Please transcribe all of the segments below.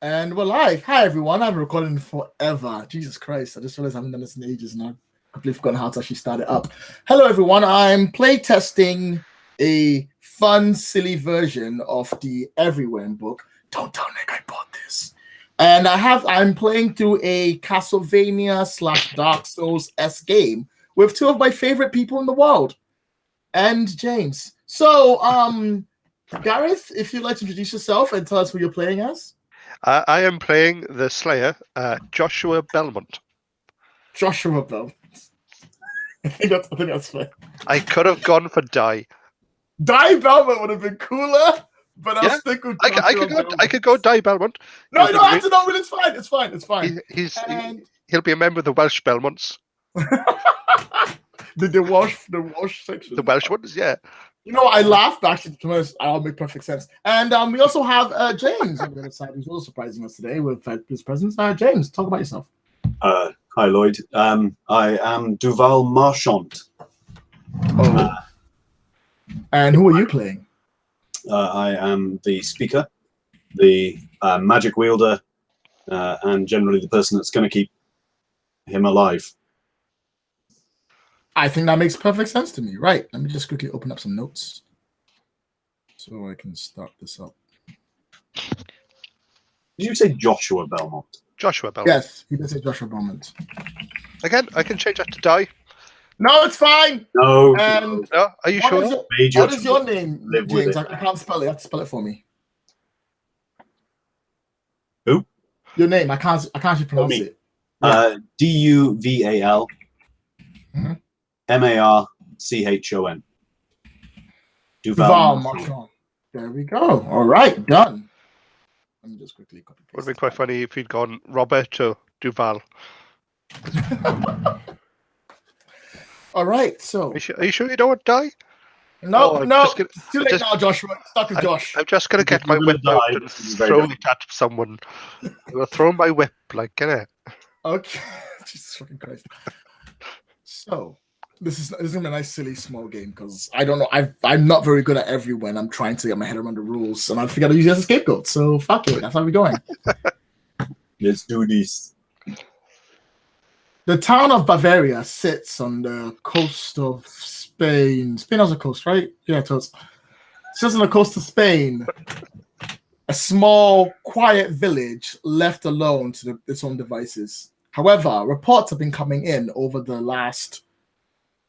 And we're live. Hi, everyone. I've been recording forever. Jesus Christ. I just realized I haven't done this in ages now. I've completely forgotten how to actually start it up. Hello, everyone. I'm playtesting a fun, silly version of the Everywhen book. Don't tell Nick I bought this. And I'm playing through a Castlevania / Dark Souls-esque game with two of my favorite people in the world. And James. So, Gareth, if you'd like to introduce yourself and tell us who you're playing as. I am playing the Slayer, Joshua Belmont. Joshua Belmont. I think that's fair. I could have gone for Die. Die Belmont would have been cooler, but I'll stick with Joshua I could go Die Belmont. No, no, I no, it's fine. It's fine. It's fine. He'll be a member of the Welsh Belmonts. the Welsh section. The Welsh ones, yeah. You know, I laughed actually. To be honest, I'll make perfect sense. And we also have James on the other side, who's also surprising us today with his presence. James, talk about yourself. Hi, Lloyd. I am Duval Machron. And who are you playing? I am the speaker, the magic wielder, and generally the person that's going to keep him alive. I think that makes perfect sense to me. Right. Let me just quickly open up some notes so I can start this up. Did you say Joshua Belmont? Joshua Belmont. Yes, he did say Joshua Belmont. Again, I can change that to Die. No, it's fine. No. And no, are you sure? What is your name, James? I can't spell it. You have to spell it for me. Who? Your name. I can't actually pronounce it. Yeah. Duval Marchon. Duval Machron. There we go. All right, done. Let me just quickly copy. Would have been quite funny if he'd gone Robert to Duval. All right, so are you sure you don't want to Die? No, no. Too late now, Joshua. Stuck with Josh. I'm just gonna get my whip out and throw it at someone. I'm gonna throw my whip, like, get it. Okay. Jesus fucking Christ. So this is gonna be a nice, silly, small game because I don't know. I'm not very good at Everywhen. I'm trying to get my head around the rules, and I figured I'd use it as a scapegoat. So fuck it. That's how we're going. Let's do this. The town of Bavaria sits on the coast of Spain. Spain has a coast, right? Yeah, it does. Sits on the coast of Spain. A small, quiet village left alone to its own devices. However, reports have been coming in over the last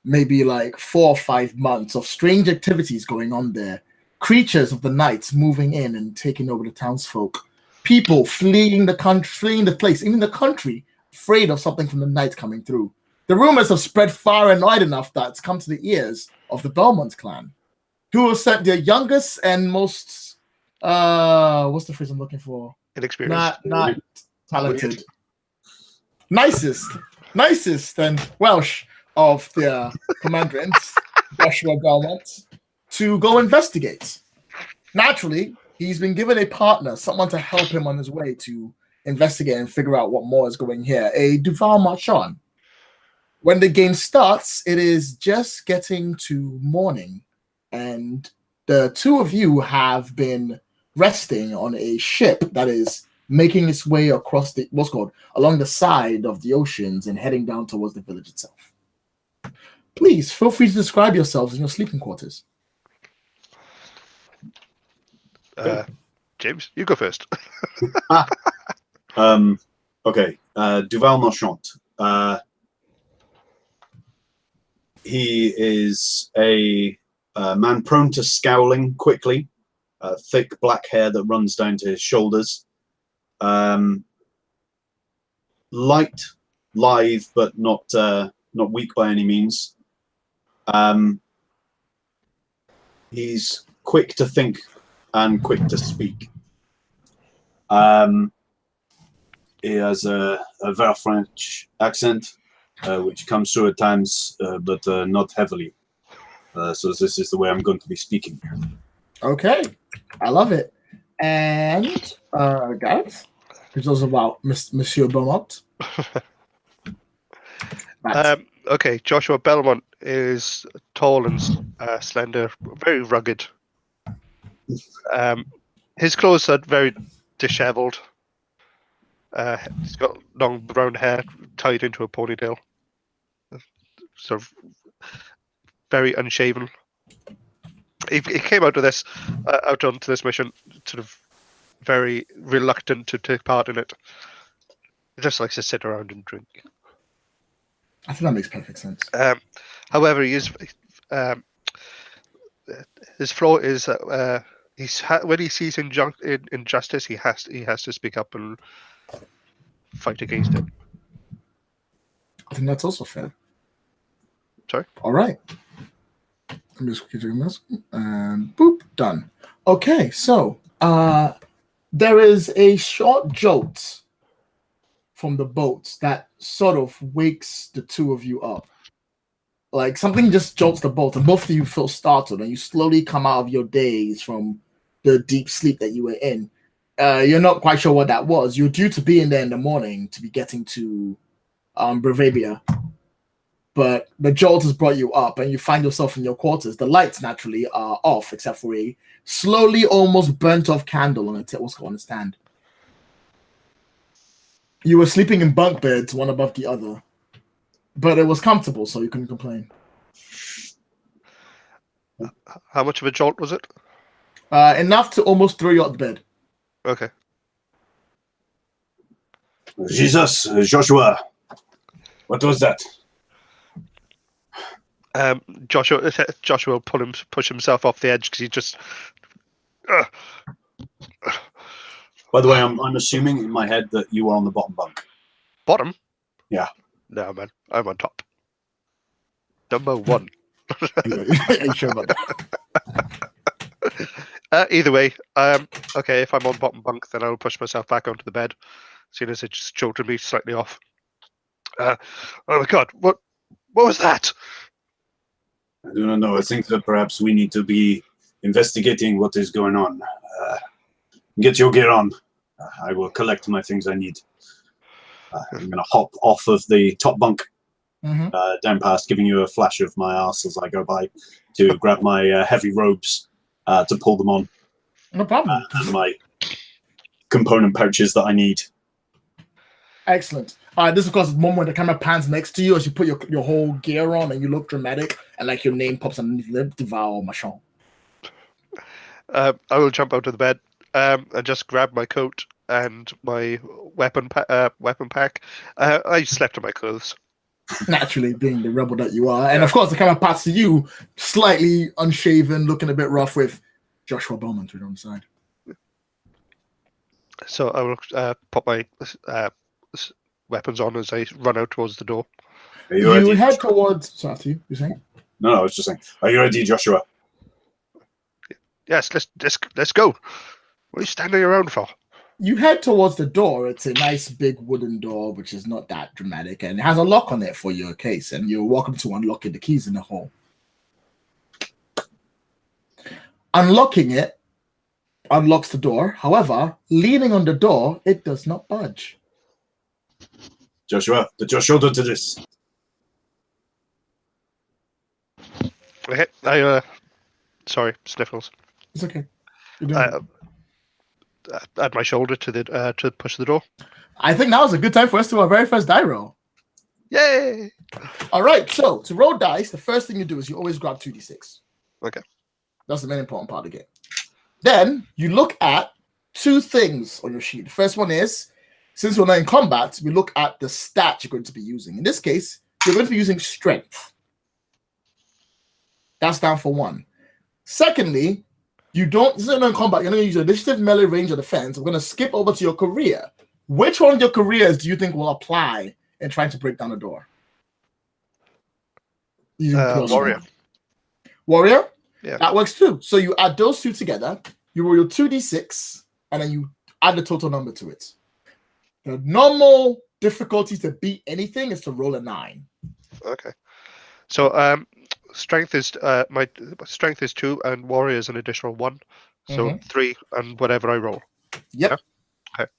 maybe like 4 or 5 months of strange activities going on there. Creatures of the night moving in and taking over the townsfolk. People fleeing the country, fleeing the place, even the country, afraid of something from the night coming through. The rumors have spread far and wide enough that it's come to the ears of the Belmont clan, who have sent their youngest and most what's the phrase I'm looking for? Inexperienced. Not talented. Nicest and Welsh of their commandants, Joshua Belmont, to go investigate. Naturally, he's been given a partner, someone to help him on his way to investigate and figure out what more is going here. A Duval Machron. When the game starts, it is just getting to morning, and the two of you have been resting on a ship that is making its way across along the side of the oceans and heading down towards the village itself. Please feel free to describe yourselves in your sleeping quarters. James, you go first. Okay, Duval Machron. He is a man prone to scowling quickly, thick black hair that runs down to his shoulders. Light, lithe, but not weak by any means. He's quick to think and quick to speak. He has a very French accent, which comes through at times, but not heavily. So this is the way I'm going to be speaking. Okay, I love it. And guys, it's also about Monsieur Belmont. Okay, Joshua Belmont is tall and slender, very rugged. His clothes are very disheveled. He's got long brown hair tied into a ponytail. Sort of very unshaven. He came out onto this mission, sort of very reluctant to take part in it. He just likes to sit around and drink. I think that makes perfect sense. However, his flaw is when he sees injustice, he has to speak up and fight against it. I think that's also fair. Sorry? All right. I'm just doing this. And boop, done. Okay, so there is a short jolt from the boat that sort of wakes the two of you up. Like something just jolts the boat, and both of you feel startled, and you slowly come out of your daze from the deep sleep that you were in. You're not quite sure what that was. You're due to be in there in the morning to be getting to Bavaria. But the jolt has brought you up, and you find yourself in your quarters. The lights naturally are off, except for a slowly, almost burnt-off candle on the stand. You were sleeping in bunk beds, one above the other, but it was comfortable, so you couldn't complain. How much of a jolt was it? Enough to almost throw you out the bed. Okay. Jesus, Joshua, what was that? Joshua will push himself off the edge because he just. By the way, I'm assuming in my head that you are on the bottom bunk. Bottom? Yeah. No, man, I'm on top. Number one. Are you sure about that? Either way, okay. If I'm on bottom bunk, then I'll push myself back onto the bed, seeing as it just jolted me slightly off. Oh my god, what was that? I do not know. I think that perhaps we need to be investigating what is going on. Get your gear on. I will collect my things I need. I'm going to hop off of the top bunk, down past, giving you a flash of my arse as I go by, to grab my heavy robes to pull them on. No problem. And my component pouches that I need. Excellent. This is, of course, the moment when the camera pans next to you as you put your whole gear on and you look dramatic and like your name pops underneath the Duval Machron. I will jump out of the bed and just grab my coat and my weapon pack. I slept in my clothes. Naturally, being the rebel that you are. And of course, the camera pats to you, slightly unshaven, looking a bit rough with Joshua Belmont on the side. So I will pop my weapons on as I run out towards the door. Are you ready? head towards... So after you, you're saying? No, I was just saying. Are you ready, Joshua? Yes, let's go. What are you standing around for? You head towards the door. It's a nice big wooden door, which is not that dramatic, and it has a lock on it for your case, and you're welcome to unlock it. The key's in the hole. Unlocking it unlocks the door. However, leaning on the door, it does not budge. Joshua, put your shoulder to this. Okay, sorry, sniffles. It's okay. You're doing it. Add my shoulder to push the door. I think now is a good time for us to do our very first die roll. Yay! All right, so to roll dice, the first thing you do is you always grab 2d6. Okay. That's the main important part of the game. Then you look at two things on your sheet. The first one is, since we're not in combat, we look at the stat you're going to be using. In this case, you're going to be using strength. That's down for 1. Secondly, this is not in combat. You're going to use your initiative, melee, range, or defense. I'm going to skip over to your career. Which one of your careers do you think will apply in trying to break down a door? Warrior. Warrior? Yeah. That works too. So you add those two together, you roll your 2d6, and then you add the total number to it. The normal difficulty to beat anything is to roll a 9. Okay. So strength is my strength is 2, and warrior is an additional 1. So 3 and whatever I roll. Yep. Yeah? Okay.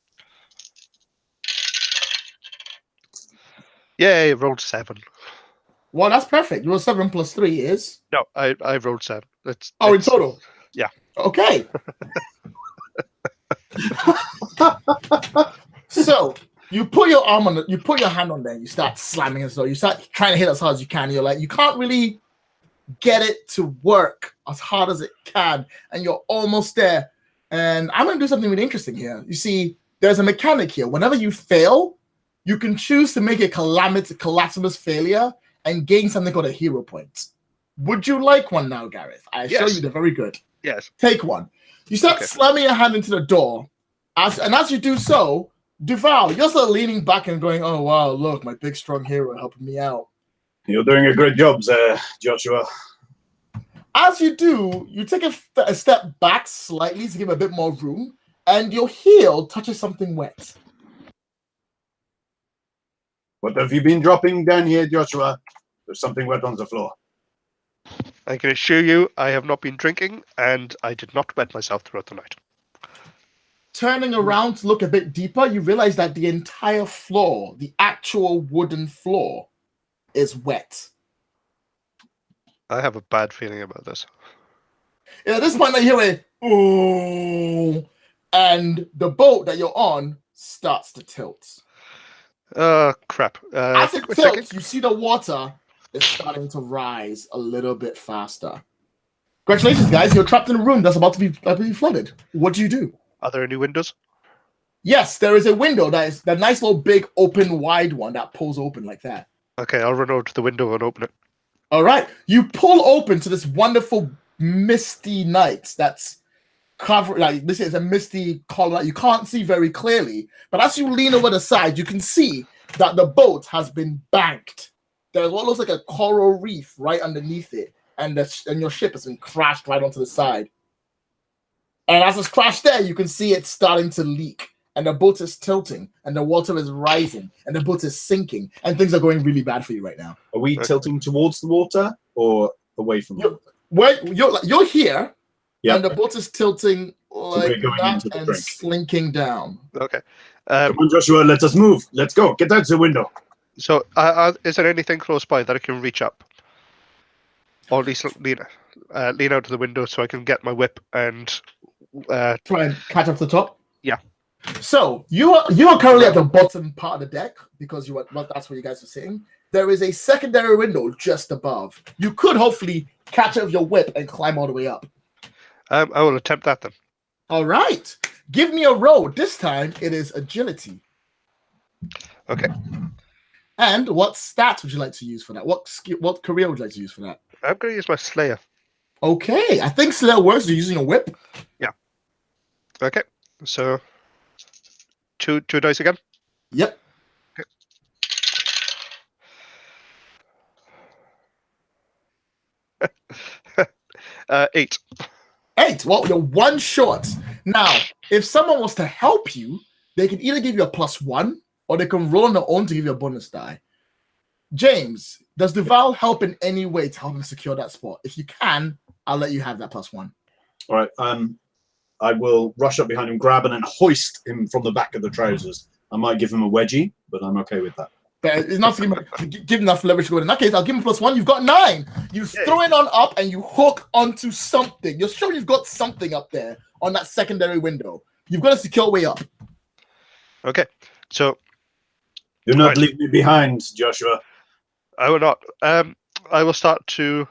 Yay, rolled 7. Well, that's perfect. You roll 7 plus 3 is? No, I rolled 7. In total? Yeah. Okay. So, You put your arm on it. You put your hand on there. You start slamming it. So you start trying to hit as hard as you can. You're like, you can't really get it to work as hard as it can, and you're almost there. And I'm going to do something really interesting here. You see, there's a mechanic here. Whenever you fail, you can choose to make a calamitous failure and gain something called a hero point. Would you like one now, Gareth? I assure you they're very good. Yes. Take one. You start slamming your hand into the door. As you do so, Duval, you're still leaning back and going, oh, wow, look, my big, strong hero helping me out. You're doing a great job there, Joshua. As you do, you take a step back slightly to give a bit more room, and your heel touches something wet. What have you been dropping down here, Joshua? There's something wet on the floor. I can assure you I have not been drinking, and I did not wet myself throughout the night. Turning around to look a bit deeper, you realize that the entire floor, the actual wooden floor, is wet. I have a bad feeling about this. And at this point, you hear a ooh, and the boat that you're on starts to tilt. Crap. As it tilts, you see the water is starting to rise a little bit faster. Congratulations, guys! You're trapped in a room that's about to be flooded. What do you do? Are there any windows? Yes, there is a window that is that nice little big open wide one that pulls open like that. Okay, I'll run over to the window and open it. All right, you pull open to this wonderful misty night that's covered. Like this is a misty color that you can't see very clearly, but as you lean over the side, you can see that the boat has been banked. There's what looks like a coral reef right underneath it, and your ship has been crashed right onto the side. And as it's crashed there, you can see it starting to leak, and the boat is tilting, and the water is rising, and the boat is sinking, and things are going really bad for you right now. Are we tilting towards the water or away from it? You're here, Yep. and the boat is tilting like that and drink. slinking down. Okay. Come on, Joshua, let us move. Let's go. Get out the window. So, is there anything close by that I can reach up? Or at least lean out of the window so I can get my whip and... Try and catch up to the top? Yeah. So, you are currently at the bottom part of the deck, because that's where you guys are sitting. There is a secondary window just above. You could hopefully catch up with your whip and climb all the way up. I will attempt that then. All right. Give me a roll. This time, it is agility. Okay. And what stats would you like to use for that? What career would you like to use for that? I'm going to use my Slayer. Okay. I think Slayer works. You're using a whip. Yeah. Okay. So, two dice again? Yep. Okay. 8. 8. Well, you're one short. Now, if someone was to help you, they can either give you a +1 or they can roll on their own to give you a bonus die. James, does Duval help in any way to help him secure that spot? If you can, I'll let you have that +1. All right. I will rush up behind him, grab and then hoist him from the back of the trousers. I might give him a wedgie, but I'm okay with that. But it's not to give enough leverage to go. In that case, I'll give him +1. You've got 9. You throw it on up and you hook onto something. You're sure you've got something up there on that secondary window. You've got a secure way up. Okay. So... Do not leave me behind, Joshua. I will not. I will start to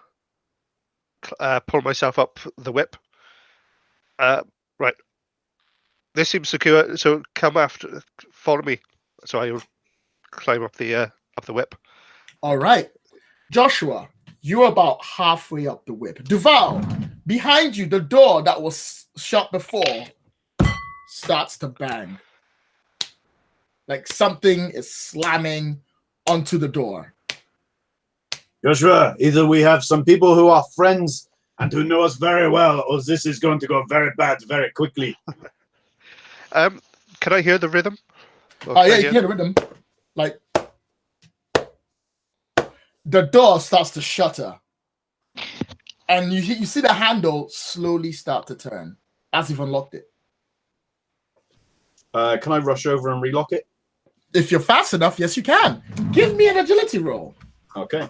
pull myself up the whip. Right. This seems secure, so follow me. So I will climb up the whip. All right. Joshua, you're about halfway up the whip. Duval, behind you, the door that was shut before starts to bang. Like something is slamming onto the door. Joshua, either we have some people who are friends and who know us very well, or this is going to go very bad very quickly. Can I hear the rhythm? Oh, yeah, you can hear the rhythm. Like, the door starts to shutter. And you see the handle slowly start to turn as you've unlocked it. Can I rush over and relock it? If you're fast enough, yes, you can. Give me an agility roll. Okay.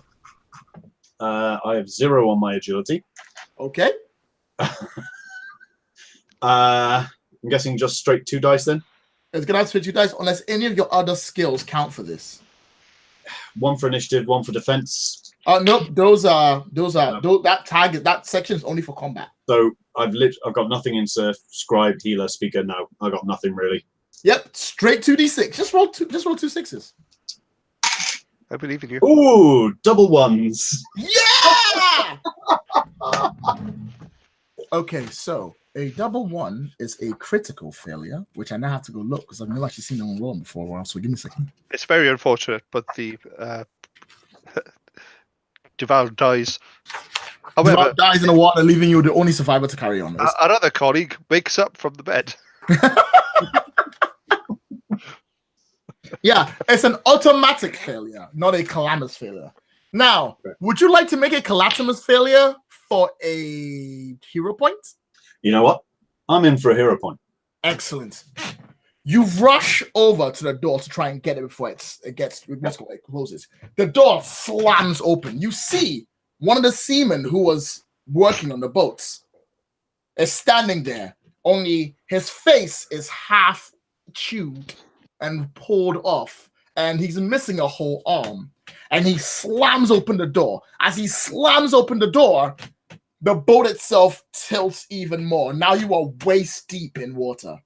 I have 0 on my agility. Okay. I'm guessing just straight 2 dice then? It's gonna have to switch you dice unless any of your other skills count for this. One for initiative, one for defense. Nope. That target, that section is only for combat. So I've got nothing in surf, scribe, healer, speaker. No, I got nothing really. Yep, straight 2d6. Just roll two sixes. I believe in you. Ooh, double ones. Yeah! Okay, so a double one is a critical failure, which I now have to go look because I've never actually seen them roll before. So give me a second. It's very unfortunate, but the Duval dies. However, Duval dies in the water, leaving you the only survivor to carry on. another colleague wakes up from the bed. Yeah, it's an automatic failure, not a calamitous failure. Now, would you like to make a calamitous failure for a hero point? You know what? I'm in for a hero point. Excellent. You rush over to the door to try and get it before it closes. The door slams open. You see one of the seamen who was working on the boats is standing there, only his face is half chewed and pulled off, and he's missing a whole arm. And he slams open the door. As he slams open the door, the boat itself tilts even more. Now you are waist deep in water.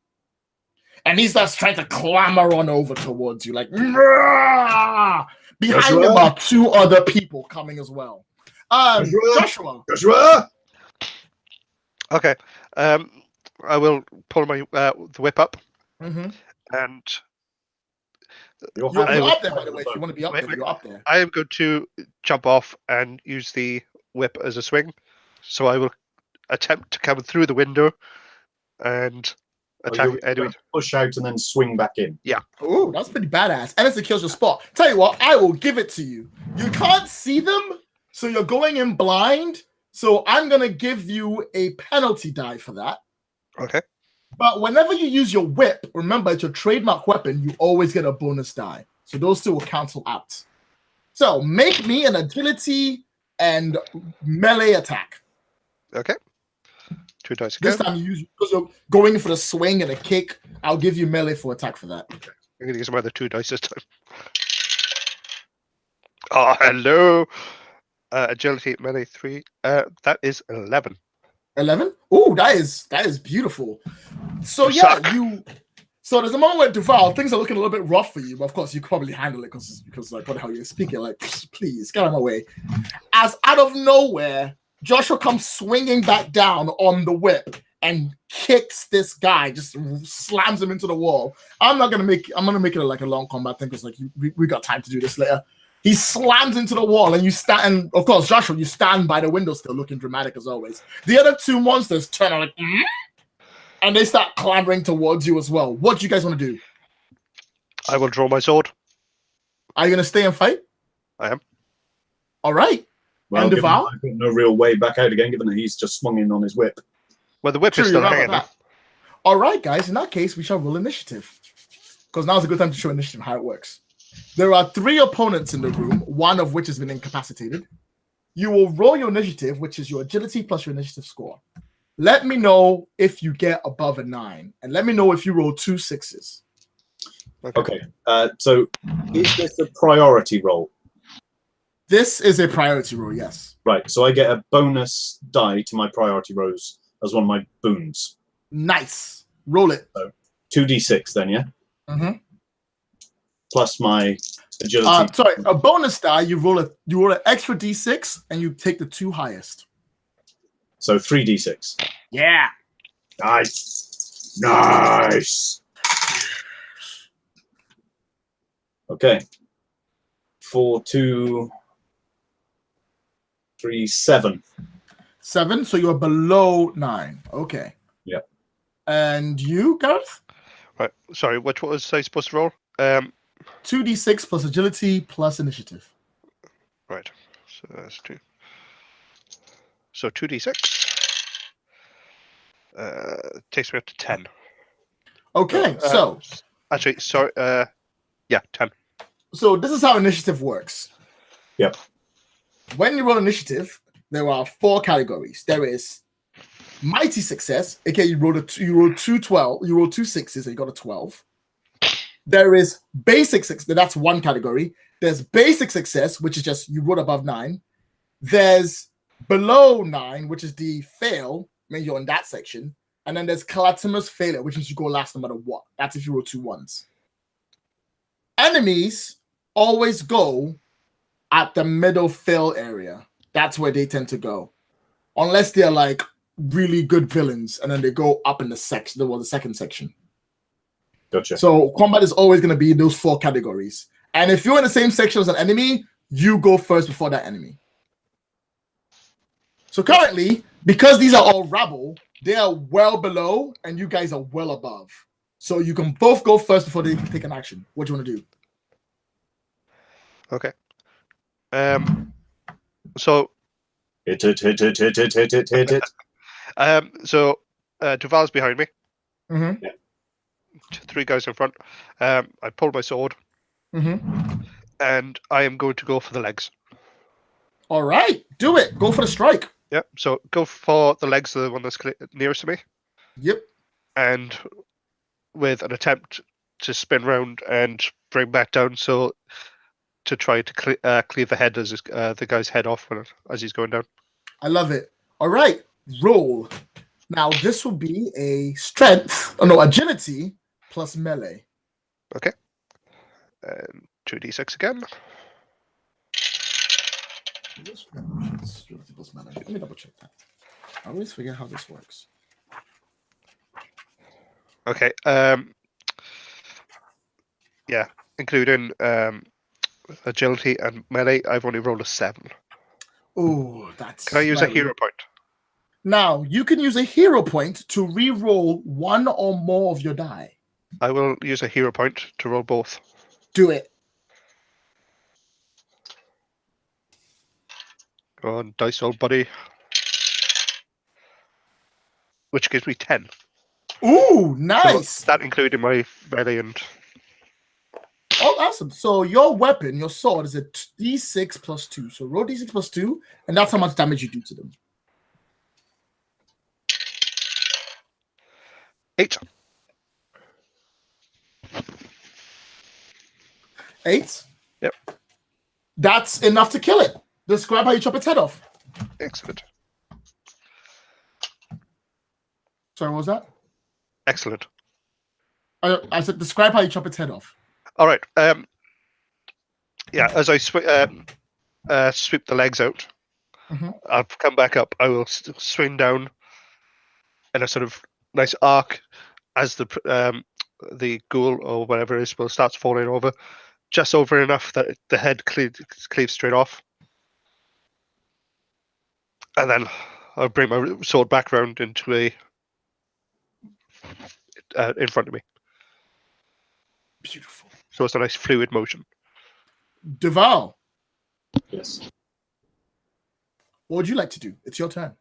And he starts trying to clamber on over towards you, like, "Rah!" Behind him are two other people coming as well. Joshua. Okay. I will pull my the whip up, and you're up there, by the way. If you want to be up there, you're up there. I am going to jump off and use the whip as a swing. So I will attempt to come through the window and attack Edwin. Push out and then swing back in. Yeah. Oh, that's pretty badass. And it secures your spot. Tell you what, I will give it to you. You can't see them, so you're going in blind. So I'm going to give you a penalty die for that. Okay. But whenever you use your whip, remember it's your trademark weapon, you always get a bonus die. So those two will cancel out. So make me an agility and melee attack. Okay. 2 dice This again. time you use, because you're going for the swing and a kick, I'll give you melee for attack for that. I'm going to use my other 2 dice this time. Oh, hello. Agility, melee 3. That is 11. 11? Oh, that is beautiful. So You yeah, suck. So there's a moment where Duval, things are looking a little bit rough for you, but of course you could probably handle it because like what the hell you're speaking, like please get out of my way. As out of nowhere, Joshua comes swinging back down on the whip and kicks this guy, just slams him into the wall. I'm gonna make it like a long combat thing because like we got time to do this later. He slams into the wall, and you stand. And of course, Joshua, you stand by the window, still looking dramatic as always. The other two monsters turn on like, and they start clambering towards you as well. What do you guys want to do? I will draw my sword. Are you gonna stay and fight? I am. All right. Well, And Duval? I've got no real way back out again, given that he's just swung in on his whip. Well, the whip Sure, is still you're right hanging. about that. All right, guys. In that case, we shall roll initiative because now's a good time to show initiative how it works. There are 3 opponents in the room, one of which has been incapacitated. You will roll your initiative, which is your agility plus your initiative score. Let me know if you get above a 9, and let me know if you roll 2 6s. Okay. So is this a priority roll? This is a priority roll, yes. Right. So I get a bonus die to my priority rolls as one of my boons. Nice. Roll it. 2d6 then, yeah? Mm-hmm. Plus my agility. Sorry, a bonus die, you roll an extra d6, and you take the 2 highest. So 3d6. Yeah. Nice. Nice. Okay. 4, 2, 3, 7. 7, so you're below 9. Okay. Yep. And you, Gareth? Right. Sorry, which was I supposed to roll? 2d6 plus agility plus initiative. Right. So that's 2. So 2d6. Takes me up to 10. Okay, so Actually, sorry. Yeah, 10. So this is how initiative works. Yep. When you roll initiative, there are 4 categories. There is mighty success. Okay, you roll 2 6s and you got a 12. There is basic success. That's one category. There's basic success, which is just you roll above 9. There's below 9, which is the fail, means you're in that section. And then there's calamitous failure, which is you go last no matter what. That's if you roll 2 1s. Enemies always go at the middle fail area. That's where they tend to go. Unless they're like really good villains, and then they go up in the second section. Gotcha. So combat is always going to be in those 4 categories. And if you're in the same section as an enemy, you go first before that enemy. So currently, because these are all rabble, they are well below, and you guys are well above. So you can both go first before they take an action. What do you want to do? Okay. So. Hit it. So Duval's behind me. Mm-hmm. Yeah. 3 guys in front. I pull my sword. Mm-hmm. And I am going to go for the legs. All right, do it. Go for the strike. Yep. So go for the legs of the one that's nearest to me. Yep. And with an attempt to spin round and bring back down, so to try to cleave the head as the guy's head off as he's going down. I love it. All right, roll. Now this will be a strength, agility plus melee. Okay. And 2d6 again. Let me double check that. I always forget how this works. Okay. Yeah, including agility and melee, I've only rolled a 7. Oh, that's. Can I use a hero point? Now you can use a hero point to re-roll 1 or more of your die. I will use a hero point to roll both. Do it. Go on, dice, old buddy. Which gives me 10. Ooh, nice. So that including my melee and. Oh, awesome. So your weapon, your sword, is a d6 plus 2. So roll d6 plus 2, and that's how much damage you do to them. 8. 8? Yep. That's enough to kill it. Describe how you chop its head off. Excellent. Sorry, what was that? Excellent. I said describe how you chop its head off. All right. Yeah, as I sweep the legs out, I'll come back up. I will swing down in a sort of nice arc as the ghoul or whatever it is starts falling over, just over enough that the head cleaves straight off. And then I'll bring my sword back round into in front of me. Beautiful. So it's a nice fluid motion. Duval, Yes. what would you like to do? It's your turn.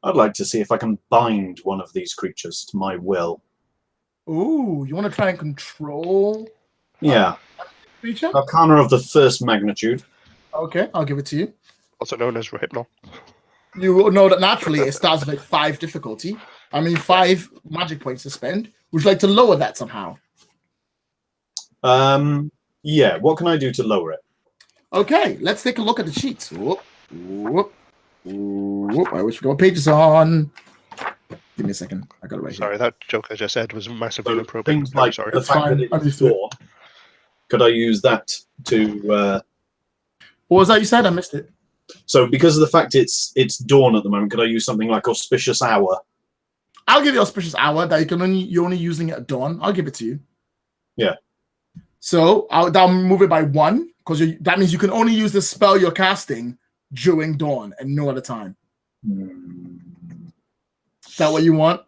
I'd like to see if I can bind one of these creatures to my will. Ooh, you want to try and control Yeah. creature? Arcana of the first magnitude. Okay, I'll give it to you. Also known as Hypnol. You will know that naturally it starts with 5 difficulty. 5 magic points to spend. Would you like to lower that somehow? Yeah. What can I do to lower it? Okay, let's take a look at the sheets. Whoop, whoop, whoop. I wish we got pages on. Give me a second. I got it right Sorry, that joke I just said was massively So inappropriate. things like sorry. the It's fact fine. that I'm it's used to it. dawn. Could I use that to? What was that you said? I missed it. So because of the fact it's dawn at the moment, could I use something like auspicious hour? I'll give you auspicious hour that you're only using it at dawn. I'll give it to you. Yeah. So I'll move it by 1 because that means you can only use the spell you're casting during dawn and no other time. Is that what you want?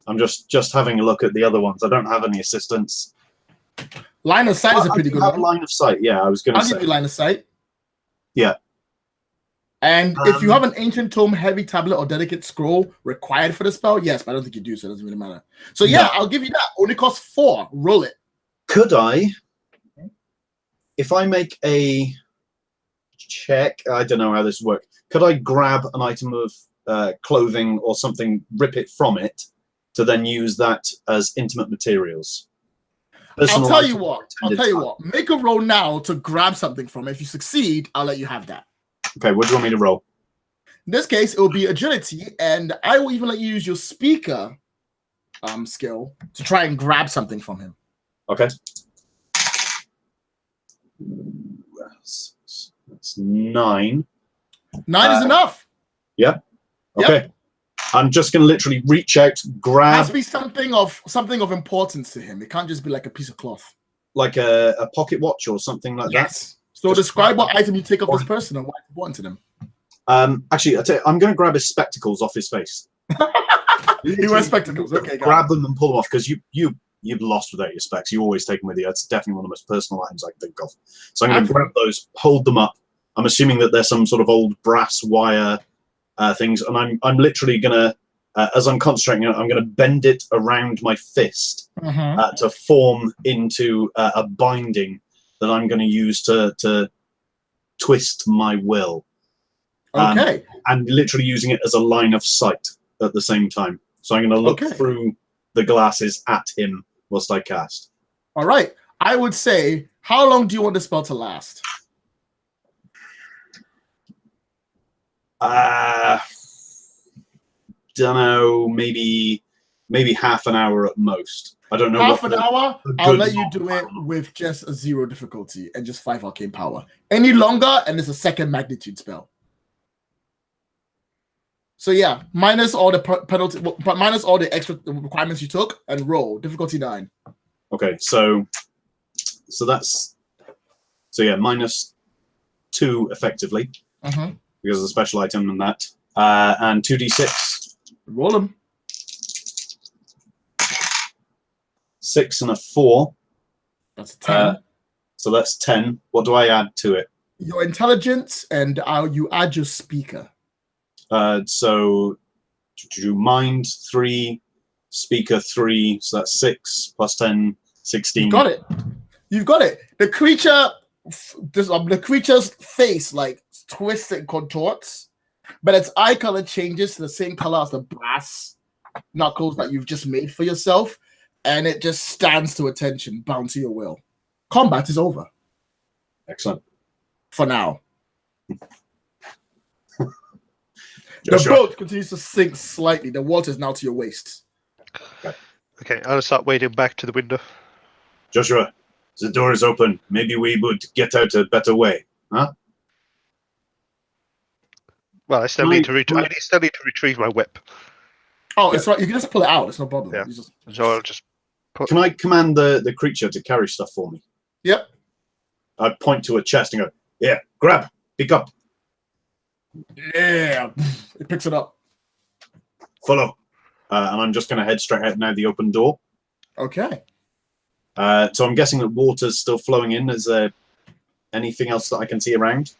I'm just having a look at the other ones. I don't have any assistance. Line of sight is a pretty I do good have one. line of sight. Yeah, I was going to I'll say. give you line of sight. Yeah. And if you have an ancient tome, heavy tablet, or delicate scroll required for the spell, yes, but I don't think you do, so it doesn't really matter. So yeah, No. I'll give you that. Only costs 4. Roll it. Could I, if I make a check, I don't know how this works. Could I grab an item of clothing or something, rip it from it, to then use that as intimate materials. I'll tell you what. Make a roll now to grab something from it. If you succeed, I'll let you have that. Okay, what do you want me to roll? In this case, it will be agility, and I will even let you use your speaker skill to try and grab something from him. Okay. That's 9. 9 is enough. Yeah. Okay. Yep. I'm just gonna literally reach out, grab. It has to be something of importance to him. It can't just be like a piece of cloth. Like a pocket watch or something like that. So just describe what item you take off this person and why it's important to them. Actually, I'm going to grab his spectacles off his face. He wears spectacles. Okay, grab them and pull them off because you've lost without your specs. You always take them with you. That's definitely one of the most personal items I can think of. So I'm going to grab those, hold them up. I'm assuming that they're some sort of old brass wire things, and I'm literally going to, as I'm concentrating, I'm going to bend it around my fist to form into a binding that I'm going to use to twist my will. Okay. And literally using it as a line of sight at the same time. So I'm going to look through the glasses at him whilst I cast. All right. I would say, how long do you want the spell to last? Don't know. Maybe half an hour at most. I don't know. Half an hour? I'll let you do it with just a 0 difficulty and just 5 arcane power. Any longer, and it's a second magnitude spell. So yeah, minus all the penalty, but minus all the extra requirements you took, and roll difficulty 9. Okay, so that's yeah, -2 effectively because of the special item and that, and 2d6. Roll them. 6 and a 4. That's 10. So that's 10. What do I add to it? Your intelligence, and you add your speaker. So do mind 3, speaker 3, so that's 6 plus 10, 16. You've got it. You've got it. The creature, the creature's face like twists and contorts, but its eye color changes to the same color as the brass knuckles that you've just made for yourself, and it just stands to attention, bound to your will. Combat is over. Excellent. For now. The boat continues to sink slightly. The water is now to your waist. Okay, I'll start wading back to the window. Joshua, the door is open. Maybe we would get out a better way, huh? Well, I still need to retrieve my whip. Oh, it's right. You can just pull it out. It's no problem. Yeah. So I'll just put... Can I command the creature to carry stuff for me? Yep. I point to a chest and go, yeah, grab, pick up. Yeah, it picks it up. Follow. And I'm just going to head straight out now the open door. Okay. So I'm guessing that water's still flowing in. Is there anything else that I can see around?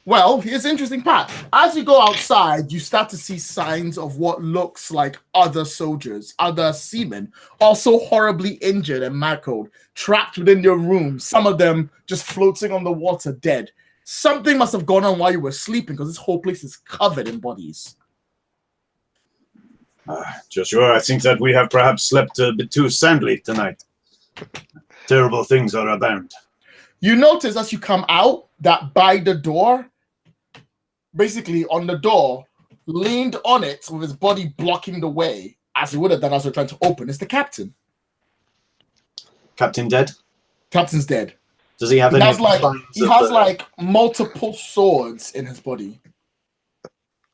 Well, here's the interesting part. As you go outside, you start to see signs of what looks like other soldiers, other seamen, also horribly injured and manacled, trapped within their rooms, some of them just floating on the water, dead. Something must have gone on while you were sleeping, because this whole place is covered in bodies. Joshua, I think that we have perhaps slept a bit too soundly tonight. Terrible things are abound. You notice as you come out that by the door, basically on the door, leaned on it with his body blocking the way, as he would have done as we're trying to open, is the captain. Captain dead? Captain's dead. Does he have He any? has like multiple swords in his body.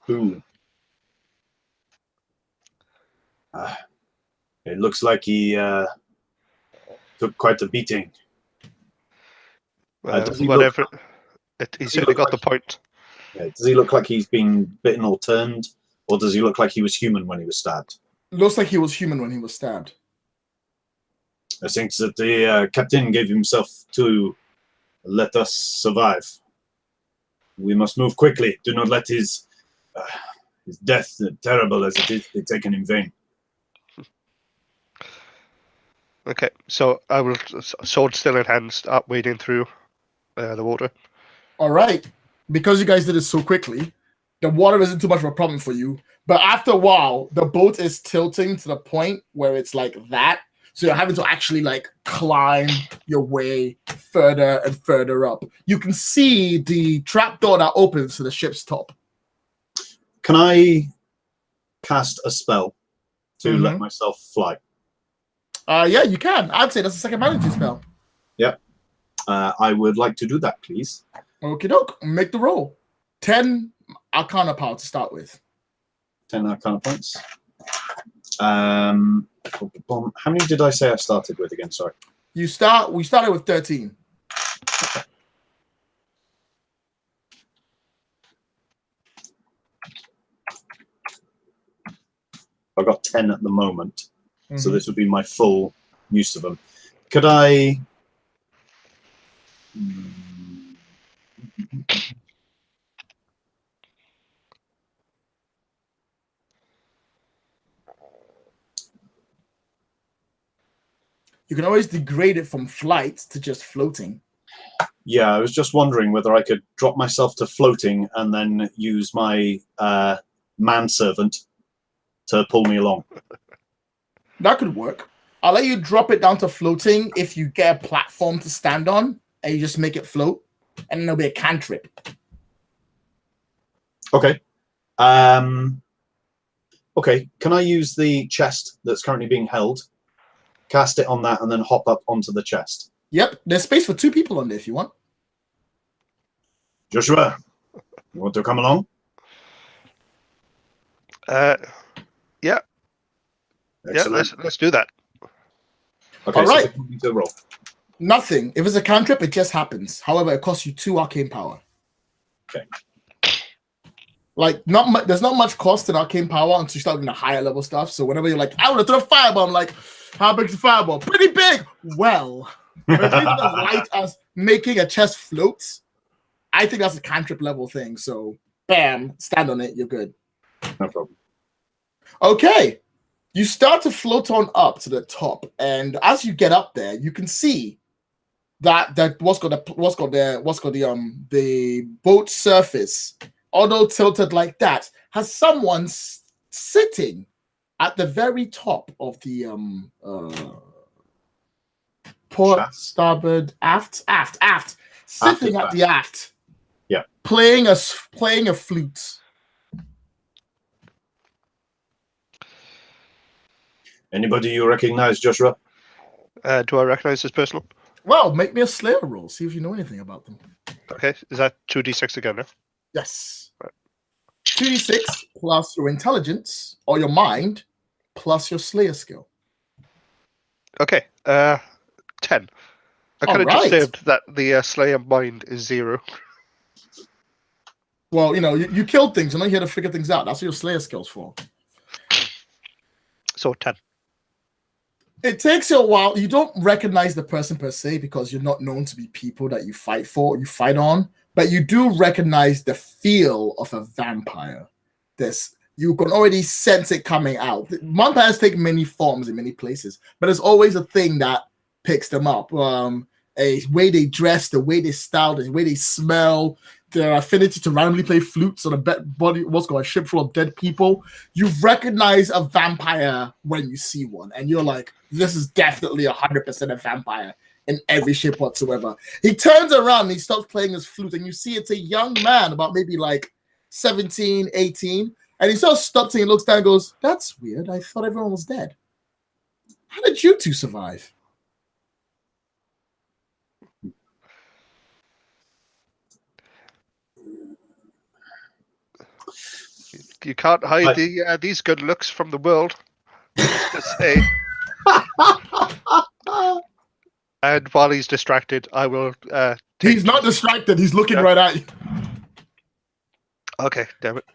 Ooh. It looks like he took quite a beating. Whatever. He's certainly got the point. Yeah, does he look like he's been bitten or turned? Or does he look like he was human when he was stabbed? Looks like he was human when he was stabbed. I think that the captain gave himself to let us survive. We must move quickly. Do not let his death, terrible as it is, be taken in vain. Okay, so I will, sword still in hand, start wading through the water. All right. Because you guys did it so quickly, the water isn't too much of a problem for you. But after a while, the boat is tilting to the point where it's like that. So you're having to actually like climb your way further and further up. You can see the trapdoor that opens to the ship's top. Can I cast a spell to let myself fly? Yeah, you can. I'd say that's a second magnitude spell. Yep. I would like to do that, please. Okie doke. Make the roll. 10 Arcana power to start with. 10 Arcana points. How many did I say I started with again? Sorry. We started with 13. Okay. I've got 10 at the moment, so this would be my full use of them. Could I... You can always degrade it from flight to just floating. Yeah, I was just wondering whether I could drop myself to floating and then use my manservant to pull me along. That could work. I'll let you drop it down to floating if you get a platform to stand on and you just make it float, and then there'll be a cantrip. Okay. Okay, can I use the chest that's currently being held, cast it on that, and then hop up onto the chest? Yep, there's space for 2 people on there if you want. Joshua, you want to come along? Yeah. Excellent. Yeah, let's do that. Okay, all right. So need to roll. Nothing. If it's a cantrip, it just happens. However, it costs you 2 arcane power. Okay. Like, there's not much cost in arcane power until you start doing the higher level stuff. So whenever you're like, I want to throw a fireball, I'm like, how big is the fireball? Pretty big. Well, if it's as light as making a chest float, I think that's a cantrip level thing. So, bam, stand on it. You're good. No problem. Okay. You start to float on up to the top, and as you get up there, you can see that the boat surface, although tilted like that, has someone sitting at the very top of the port, starboard, aft, sitting at the aft. Yeah, playing a flute. Anybody you recognize, Joshua? Do I recognize this person? Well, make me a Slayer roll. See if you know anything about them. Okay, is that 2d6 again now? Yes. Right. 2d6 plus your intelligence or your mind plus your Slayer skill. Okay, 10. I kind of just said that the Slayer mind is 0. Well, you killed things. You're not here to figure things out. That's what your Slayer skill's for. So 10. It takes you a while. You don't recognize the person per se because you're not known to be people that you fight on, but you do recognize the feel of a vampire. You can already sense it coming out. Vampires take many forms in many places, but there's always a thing that picks them up. A way they dress, the way they style, the way they smell, their affinity to randomly play flutes on a ship full of dead people. You recognize a vampire when you see one, and you're like, this is definitely 100% a vampire in every shape whatsoever. He turns around and he starts playing his flute, and you see it's a young man, about maybe like 17, 18, and he sort of stops and he looks down and goes, that's weird. I thought everyone was dead. How did you two survive? You can't hide these good looks from the world. To say. And while he's distracted, I will. He's not distracted. He's looking right at you. Okay, damn it.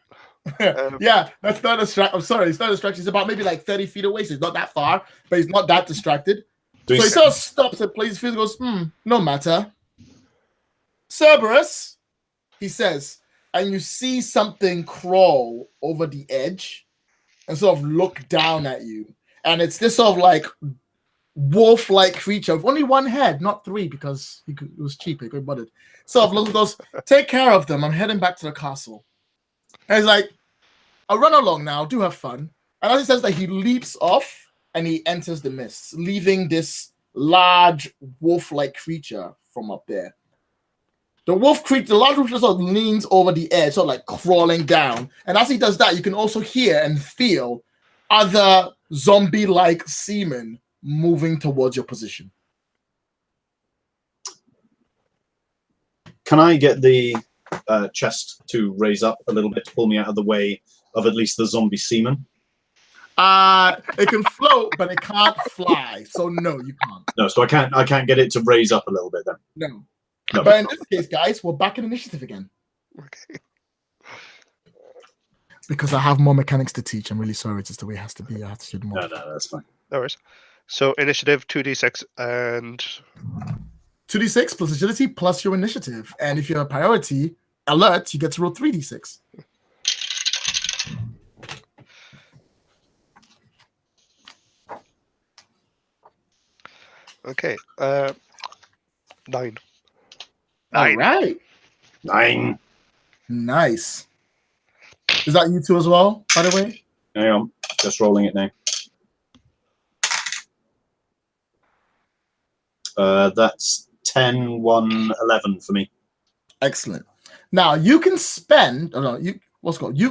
Yeah, that's not distract. I'm sorry, it's not distracted. He's about maybe like 30 feet away, so he's not that far, but he's not that distracted. So he sort of stops and plays his feet and goes, no matter. Cerberus, he says, and you see something crawl over the edge and sort of look down at you. And it's this sort of like wolf-like creature with only one head, not 3 because it was cheap. He could bought it. Sort of goes, take care of them. I'm heading back to the castle. And he's like, I'll run along now, do have fun. And as he says that, he leaps off and he enters the mist, leaving this large wolf-like creature from up there. The large creature sort of leans over the edge, sort of like crawling down. And as he does that, you can also hear and feel other zombie-like seamen moving towards your position. Can I get the chest to raise up a little bit to pull me out of the way of at least the zombie seaman? It can float, but it can't fly. So no, you can't. No, so I can't get it to raise up a little bit then. No. No. But in this case, guys, we're back in initiative again. Okay. Because I have more mechanics to teach. I'm really sorry. It's just the way it has to be. I have to do more. No, that's fine. No worries. So initiative 2d6 and 2d6 plus agility plus your initiative. And if you're a priority alert, you get to roll 3d6. okay. 9. All right. 9. Nice. Is that you two as well, by the way? Hang on, just rolling it now. That's 10, 1, 11 for me. Excellent. Now you can spend.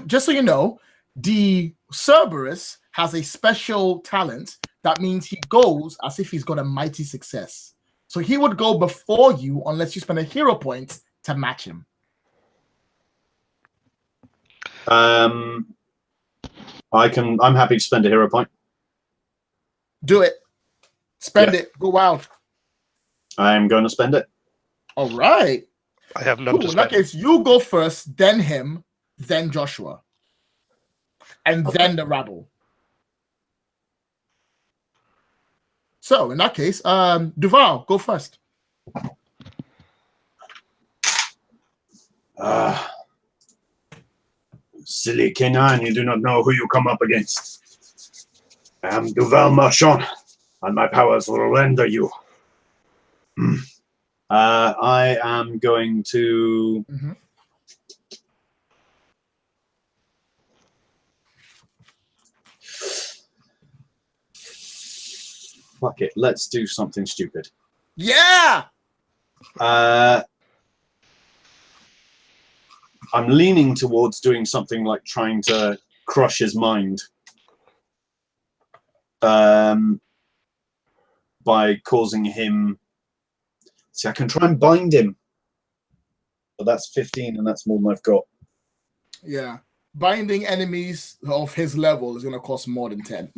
Just so you know, the Cerberus has a special talent that means he goes as if he's got a mighty success. So he would go before you unless you spend a hero point to match him. I'm happy to spend a hero point. Do it. Spend it. Go wild. I'm going to spend it. All right. I have none to In that spend. case, you go first, then him, then Joshua, and then the rabble. So in that case, Duval, go first. Silly canine, you do not know who you come up against. I am Duval Machron, and my powers will render you. I am going to... Fuck it, let's do something stupid. Yeah! I'm leaning towards doing something like trying to crush his mind. By causing him... See, I can try and bind him. But that's 15, and that's more than I've got. Yeah. Binding enemies of his level is going to cost more than 10.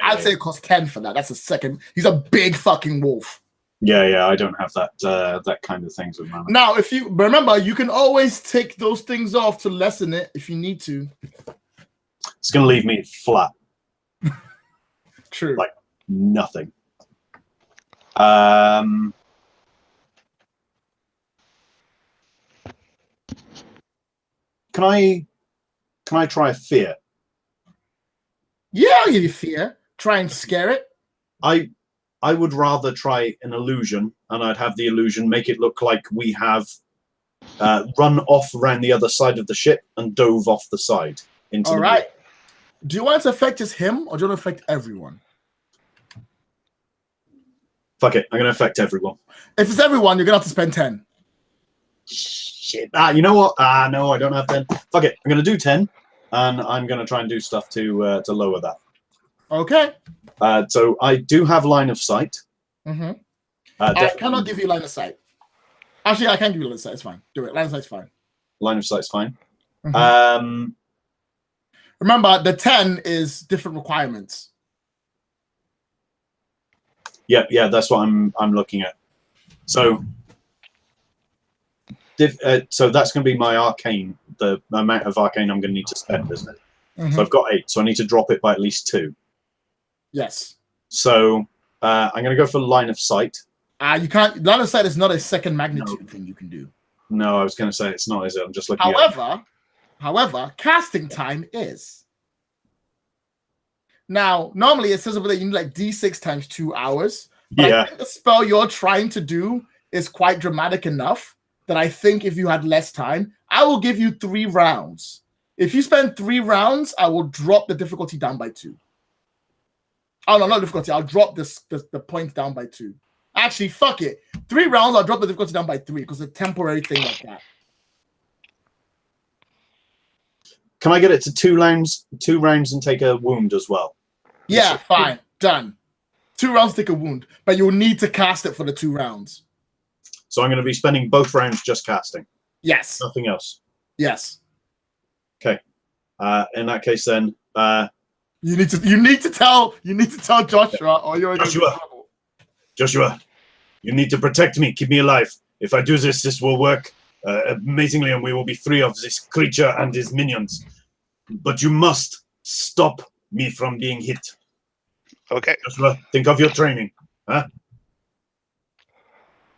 I'd say it costs 10 for that. That's a second. He's a big fucking wolf. Yeah, I don't have that that kind of things with my... Now, if you remember, you can always take those things off to lessen it if you need to. It's going to leave me flat. True. Like nothing. Can I try fear? Yeah, I'll give you fear. Try and scare it. I would rather try an illusion, and I'd have the illusion make it look like we have run off around the other side of the ship and dove off the side. All right. Do you want it to affect just him, or do you want to affect everyone? Fuck it. I'm going to affect everyone. If it's everyone, you're going to have to spend 10. Shit. You know what? No, I don't have 10. Fuck it. I'm going to do 10, and I'm going to try and do stuff to lower that. Okay. So I do have line of sight. I cannot give you line of sight. Actually, I can give you line of sight. It's fine. Do it. Line of sight's fine. Line of sight's fine. Remember, the 10 is different requirements. Yeah, that's what I'm looking at. So, so that's going to be my arcane. The amount of arcane I'm going to need to spend, isn't it? So I've got 8. So I need to drop it by at least 2. Yes. So I'm going to go for line of sight. You can't. Line of sight is not a second magnitude thing you can do. No, I was going to say it's not, is it? I'm just looking. However, casting time is. Now, normally it says over there you need like D6 times 2 hours. But I think the spell you're trying to do is quite dramatic enough that I think if you had less time, I will give you 3 rounds. If you spend 3 rounds, I will drop the difficulty down by 2. Oh no, not difficulty. I'll drop the point down by 2. Actually, fuck it. 3 rounds, I'll drop the difficulty down by 3 because it's a temporary thing like that. Can I get it to 2 rounds? 2 rounds and take a wound as well. Yeah, fine, done. 2 rounds, take a wound, but you'll need to cast it for the 2 rounds. So I'm going to be spending both rounds just casting. Yes. Nothing else. Yes. Okay. In that case, then. You need to tell Joshua, or you're going to be in trouble. Joshua, you need to protect me. Keep me alive. If I do this, this will work amazingly, and we will be free of this creature and his minions. But you must stop me from being hit. Okay. Joshua, think of your training, huh?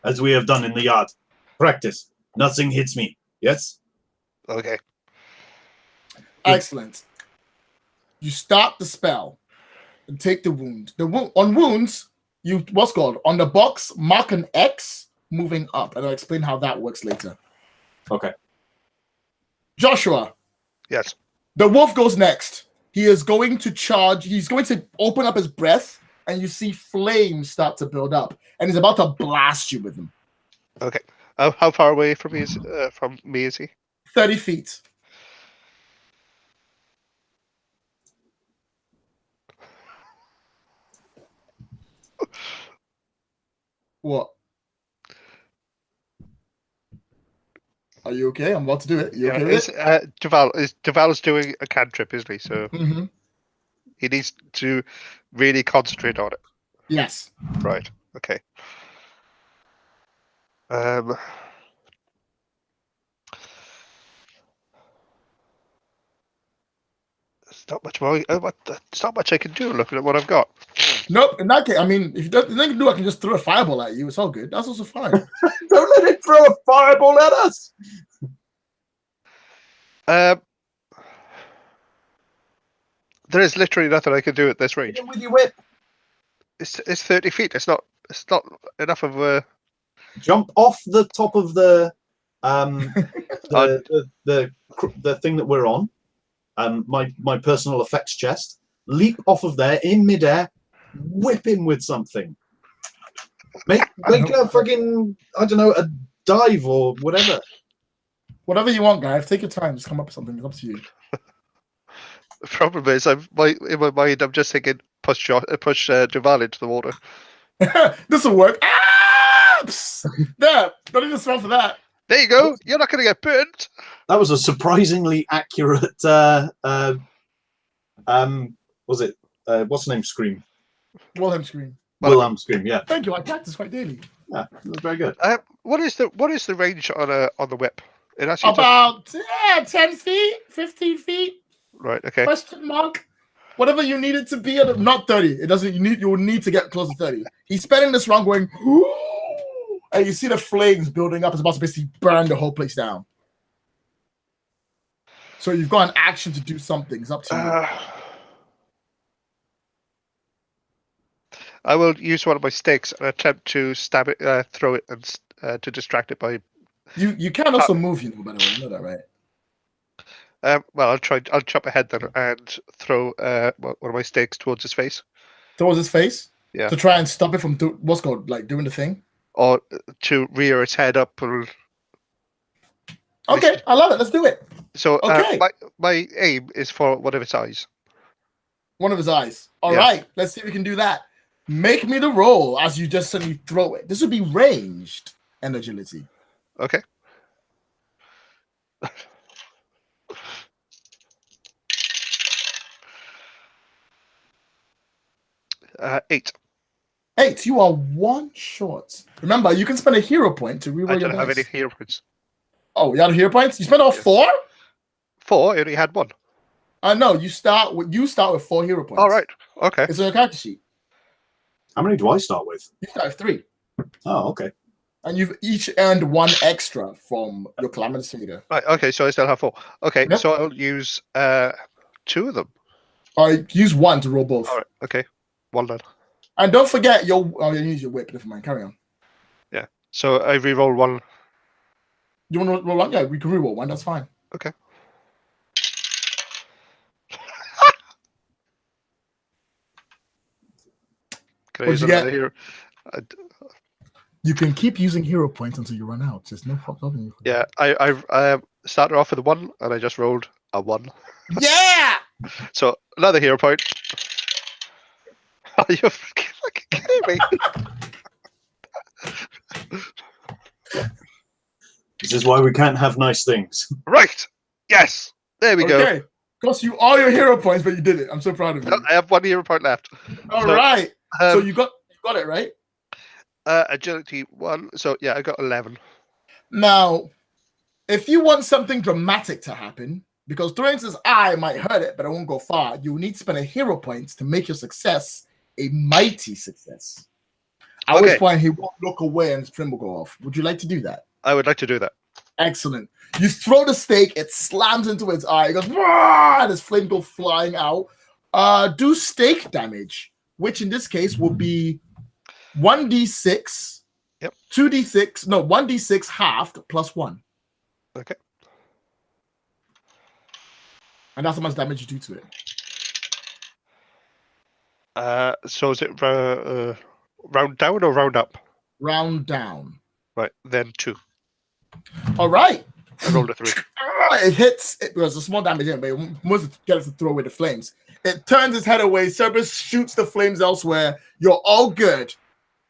As we have done in the yard. Practice. Nothing hits me. Yes? Okay. Excellent. You start the spell and take the wound. On wounds, on the box, mark an X moving up, and I'll explain how that works later. Okay. Joshua. Yes. The wolf goes next. He is going to charge. He's going to open up his breath, and you see flames start to build up, and he's about to blast you with them. Okay. How far away from me is he? 30 feet. What? Are you okay? I'm about to do it. You okay with it? Duval's doing a cantrip, isn't he? So he needs to really concentrate on it. Yes. Right. Okay. There's not much more. There's not much I can do looking at what I've got. Nope. In that case, I mean, if you don't, nothing to do, I can just throw a fireball at you. It's all good. That's also fine. Don't let it throw a fireball at us. There is literally nothing I can do at this range. Hit him with your whip. It's 30 feet. It's not enough of a Jump off the top of the thing that we're on. My personal effects chest. Leap off of there in midair. Whip him with something. Make a friggin', I don't know, a dive or whatever. Whatever you want, guys. Take your time. Just come up with something. It's up to you. The problem is, in my mind, I'm just thinking push Duval into the water. This will work. Ah! There. Don't even smell for that. There you go. You're not going to get burnt. That was a surprisingly accurate. Was it? What's the name? Scream. Wilhelm scream. Wilhelm scream. Yeah. Thank you. I practice quite daily. Yeah, that was very good. What is the range on the whip? It actually about 10 feet, 15 feet. Right. Okay. Question mark. Whatever you need it to be. Not 30. It doesn't. You will need to get close to 30. He's spending this round going, ooh, and you see the flames building up. It's about to basically burn the whole place down. So you've got an action to do something. It's up to you. I will use one of my sticks and attempt to stab it, throw it, and to distract it by. You can also move, by the way. You know that, right? Well, I'll chop ahead then and throw one of my stakes towards his face. Towards his face? Yeah. To try and stop it from doing the thing? Or to rear its head up. Okay, I love it. Let's do it. So okay. My aim is for one of its eyes. One of his eyes. All right. Let's see if we can do that. Make me the roll as you just suddenly throw it. This would be ranged and agility. Okay. Eight. 8. You are 1 short. Remember, you can spend a hero point to reroll your dice. I don't have any hero points. Oh, you had a hero points? You spent all 4? 4? I only had 1. No, you start with 4 hero points. All right. Okay. It's on your character sheet. How many do I start with? You start with 3. Oh, okay. And you've each earned 1 extra from your calamitous meter. Right. Okay. So I still have 4. Okay. Yep. So I'll use 2 of them. Use 1 to roll both. All right. Okay. 1 then. And don't forget you use your whip. Never mind. Carry on. Yeah. So I re-roll 1. You want to roll 1? Yeah, we can re-roll 1. That's fine. Okay. use you get? another hero. You can keep using hero points until you run out. There's no problem. Yeah, I started off with a 1 and I just rolled a 1. Yeah. So another hero point. Are you fucking kidding me? This is why we can't have nice things. Right. Yes. There we go. Okay. Cost you all your hero points, but you did it. I'm so proud of you. I have 1 hero point left. All right. So Um, you got it right. agility 1. So yeah, I got 11. Now, if you want something dramatic to happen, because throwing his eye might hurt it, but it won't go far, you need to spend a hero points to make your success a mighty success. At which point he won't look away and his flame will go off. Would you like to do that? I would like to do that. Excellent. You throw the stake, it slams into its eye, it goes, and his flame go flying out. Do stake damage, which in this case will be 1d6. Yep. 2d6. No, 1d6 halved plus 1. Okay. And that's how much damage you do to it. So is it round down or round up? Round down. Right, then 2. All right. I rolled a 3. It hits. It was a small damage in, but it must get it to throw away the flames. It turns its head away. Cerberus shoots the flames elsewhere. You're all good.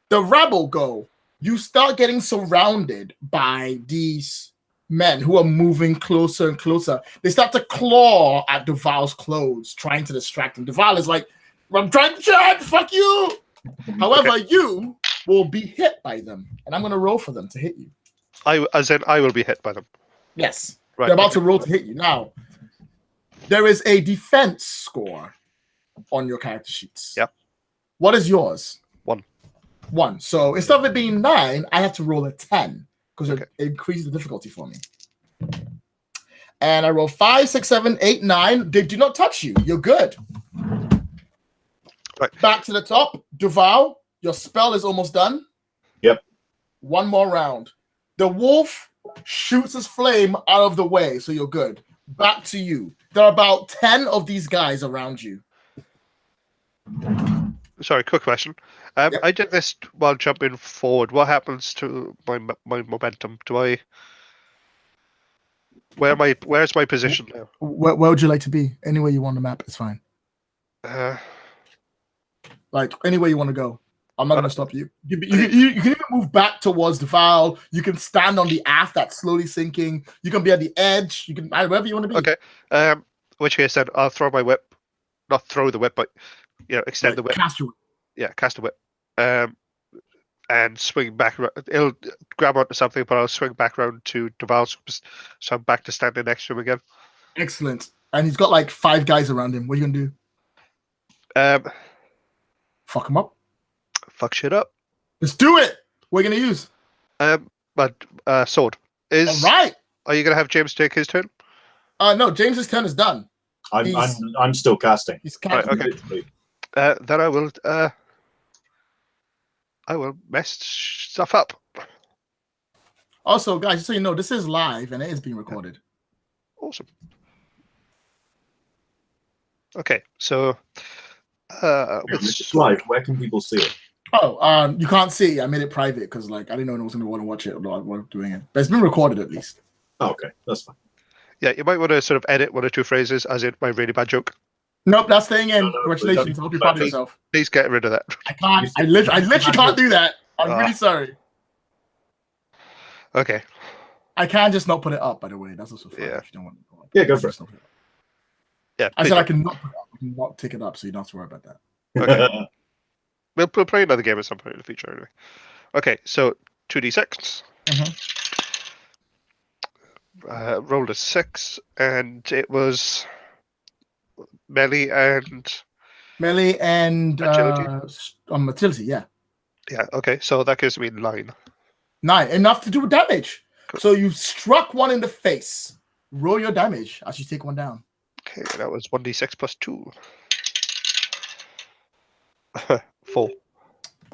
The rabble go. You start getting surrounded by these men who are moving closer and closer. They start to claw at Duval's clothes, trying to distract him. Duval is like, I'm trying to chat, fuck you. However, you will be hit by them, and I'm going to roll for them to hit you. I will be hit by them. Yes. Right. They're about to roll to hit you. Now, there is a defense score on your character sheets. Yep. What is yours? 1. 1. So instead of it being 9, I have to roll a 10 because Okay. it increases the difficulty for me. And I roll 5, 6, 7, 8, 9. They do not touch you. You're good. Right. Back to the top. Duval, your spell is almost done. Yep. 1 more round. The wolf shoots his flame out of the way, so you're good. Back to you. There are about 10 of these guys around you. Sorry, quick question. Yep. I did this while jumping forward. What happens to my momentum? Where's my position now? Where would you like to be? Anywhere you want on the map is fine. Like anywhere you want to go. I'm not going to stop you. You can even move back towards the vial. You can stand on the aft that's slowly sinking. You can be at the edge. You can wherever you want to be. Okay. In which case then I'll throw my whip. Not throw the whip, but extend the whip. Cast your whip. Yeah, cast a whip. And swing back. It'll grab onto something, but I'll swing back around to Duval, so I'm back to standing next to him again. Excellent. And he's got like 5 guys around him. What are you going to do? Fuck him up. Fuck shit up. Let's do it. What are you going to use? But sword. All right. Are you going to have James take his turn? No, James's turn is done. I'm still casting. He's casting. Right, okay. Then I will mess stuff up. Also, guys, just so you know, this is live and it is being recorded. Awesome. Okay, so It's live. Where can people see it? Oh, you can't see. I made it private because I didn't know anyone was going to want to watch it while I'm doing it. But it's been recorded at least. Oh, okay, that's fine. Yeah, you might want to sort of edit 1 or 2 phrases as in my really bad joke. Nope, that's staying in. No, Congratulations. I hope you're proud of yourself. Please get rid of that. I can't. I literally can't do that. I'm really sorry. Okay. I can just not put it up, by the way. That's also fine. Yeah. If you don't want to Yeah, go for it. Yeah. I said I can not put it up. I can not take it up, so you don't have to worry about that. Okay. We'll play another game at some point in the future anyway. Okay, so 2d6. Rolled a 6, and it was melee and agility, yeah. Yeah, okay, so that gives me 9. 9, enough to do damage. Cool. So you struck one in the face. Roll your damage as you take one down. Okay, that was 1d6 plus 2. 4.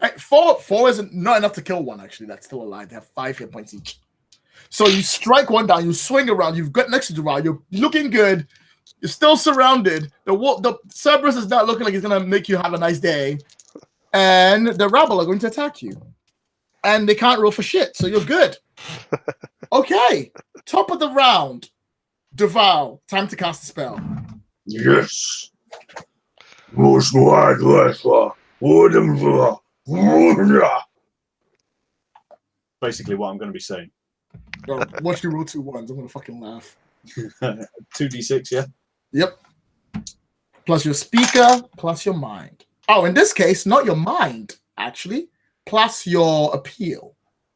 Right, 4 isn't not enough to kill one, actually. That's still alive. They have 5 hit points each. So you strike one down, you swing around, you've got next to Duval, you're looking good, you're still surrounded. The Cerberus is not looking like he's gonna make you have a nice day. and the rabble are going to attack you. And they can't roll for shit, so you're good. Okay, top of the round. Duval, time to cast a spell. Yes. Basically what I'm going to be saying. Bro, watch you roll 2 ones. I'm going to fucking laugh. 2d6, yeah? Yep. Plus your speaker, plus your mind. Oh, in this case, not your mind, actually. Plus your appeal.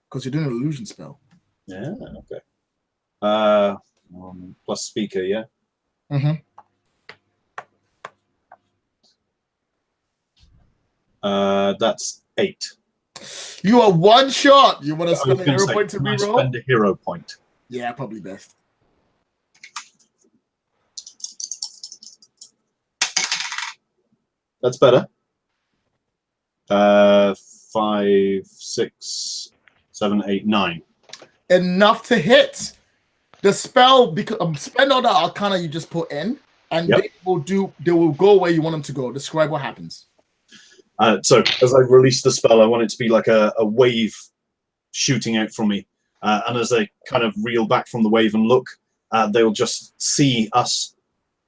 Because you're doing an illusion spell. Yeah, okay. Plus speaker, yeah? Mm-hmm. That's 8. You are one shot. You want to I spend was a gonna hero say, point to can I reroll? spend a hero point? Yeah, probably best. That's better. 5, 6, 7, 8, 9. Enough to hit. The spell, because spend all the arcana you just put in, and Yep. they will go where you want them to go. Describe what happens. So as I release the spell, I want it to be like a wave shooting out from me. And as they kind of reel back from the wave and look, they'll just see us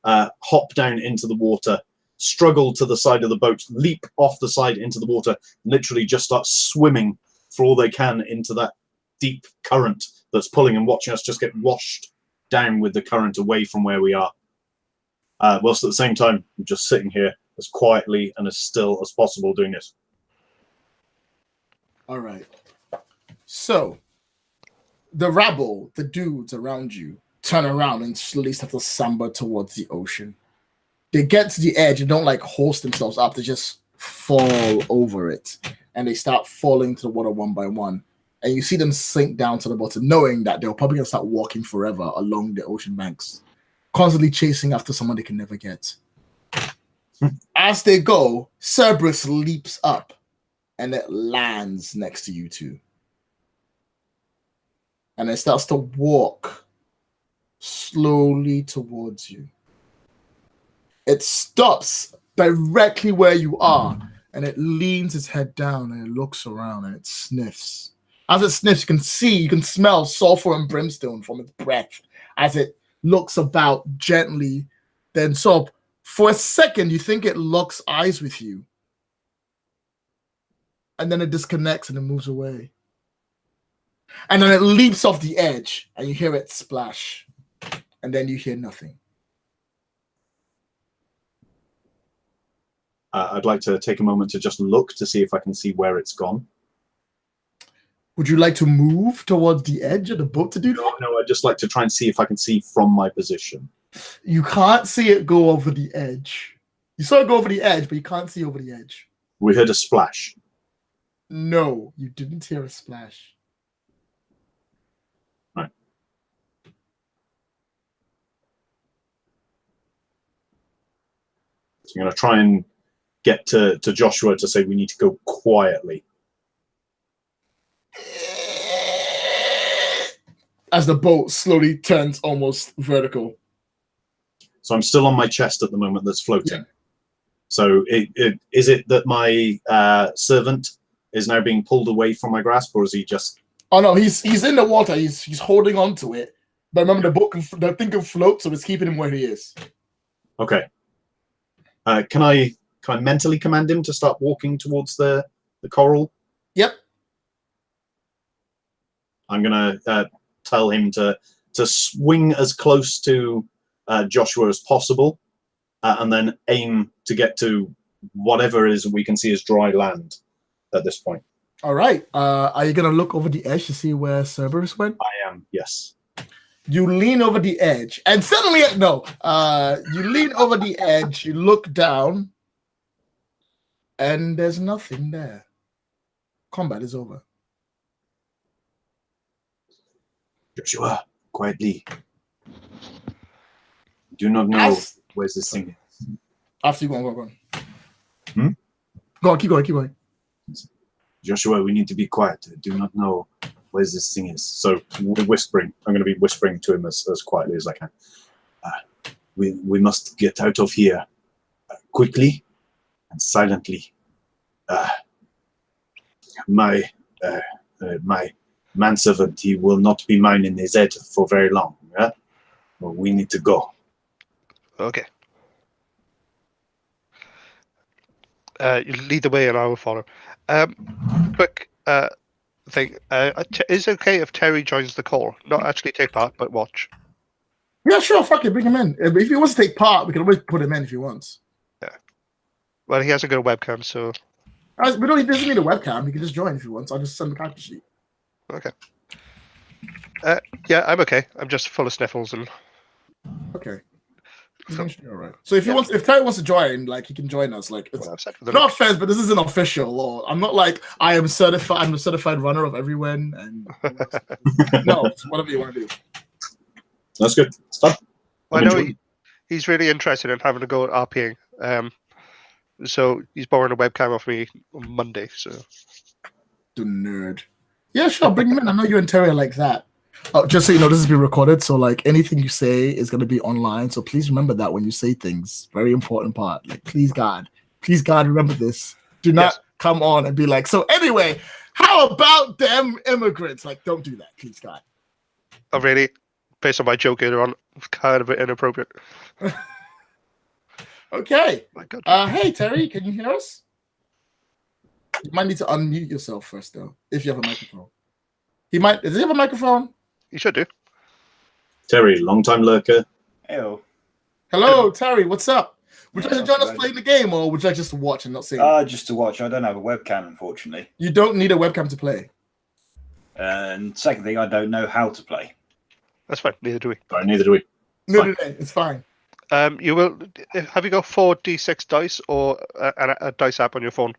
hop down into the water, struggle to the side of the boat, leap off the side into the water, literally just start swimming for all they can into that deep current that's pulling and watching us just get washed down with the current away from where we are. Whilst at the same time, I'm just sitting here as quietly and as still as possible doing this. All right. So, the rabble, the dudes around you, turn around and slowly start to samba towards the ocean. They get to the edge and don't like hoist themselves up. They just fall over it. And they start falling to the water one by one. And you see them sink down to the bottom, knowing that they're probably going to start walking forever along the ocean banks, constantly chasing after someone they can never get. As they go, Cerberus leaps up and it lands next to you two. And it starts to walk slowly towards you. It stops directly where you are, and it leans its head down and it looks around and it sniffs. As it sniffs, you can smell sulfur and brimstone from its breath as it looks about gently. Then sort of, for a second, you think it locks eyes with you. And then it disconnects and it moves away. And then it leaps off the edge and you hear it splash. And then you hear nothing. I'd like to take a moment to just look to see if I can see where it's gone. Would you like to move towards the edge of the boat to do that? No, I'd just like to try and see if I can see from my position. You can't see it go over the edge. You saw it go over the edge, but you can't see over the edge. We heard a splash. No, you didn't hear a splash. Right. So I'm going to try and get to Joshua to say we need to go quietly. As the boat slowly turns almost vertical. So I'm still on my chest at the moment that's floating. Yeah. So is it that my servant is now being pulled away from my grasp, or is he just... Oh no, he's in the water. He's holding on to it. But remember, the thing can float, so it's keeping him where he is. Okay. Can I mentally command him to start walking towards the coral? Yep. I'm gonna tell him to swing as close to Joshua as possible, and then aim to get to whatever it is we can see as dry land at this point. All right. Are you gonna look over the edge to see where Cerberus went? I am, yes. You lean over the edge, and suddenly, you lean over the edge, you look down, and there's nothing there. Combat is over. Joshua, quietly. Do not know where's this thing. After you go on. Hmm? Go on, keep going. Joshua, we need to be quiet. I do not know where this thing is. So we're whispering. I'm going to be whispering to him as quietly as I can. We must get out of here quickly and silently. My my manservant, he will not be mine in his head for very long. Yeah? Well, we need to go. Okay. You lead the way and I will follow. Quick thing. Is it okay if Terry joins the call? Not actually take part, but watch. Yeah, sure. Fuck it, bring him in. If he wants to take part, we can always put him in if he wants. Yeah. Well, he hasn't got a webcam, so. He doesn't need a webcam. He can just join if he wants. I'll just send the character sheet. Okay. Yeah, I'm okay. I'm just full of sniffles and. Okay. All right. So if Terry wants to join, like he can join us. Like it's not offense, but this isn't official. Or I'm not like I am certified. I'm a certified runner of Everywhen, and no, it's whatever you want to do. That's good. It's fun. I know he's really interested in having a go at RPing. So he's borrowing a webcam off me on Monday. So the nerd. Yeah, sure. Bring him in. I know you and Terry are like that. Just so you know, this is being recorded, so like anything you say is going to be online. So please remember that when you say things. Very important part. Like, please God, remember this. Do not come on and be like, so anyway, how about them immigrants? Like, don't do that, please God. Oh, really? Based on my joke earlier on, it's kind of inappropriate. Okay. Hey, Terry, can you hear us? You might need to unmute yourself first, though, if you have a microphone. Does he have a microphone? You should do. Terry, long-time lurker. Hello. Hello, Terry. What's up? Would you like to join us playing the game, or would you like just to watch and not see? Just to watch. I don't have a webcam, unfortunately. You don't need a webcam to play. And second thing, I don't know how to play. That's fine. Neither do we. Right, neither do we. No, it's fine. You will. Have you got 4d6 dice or a dice app on your phone?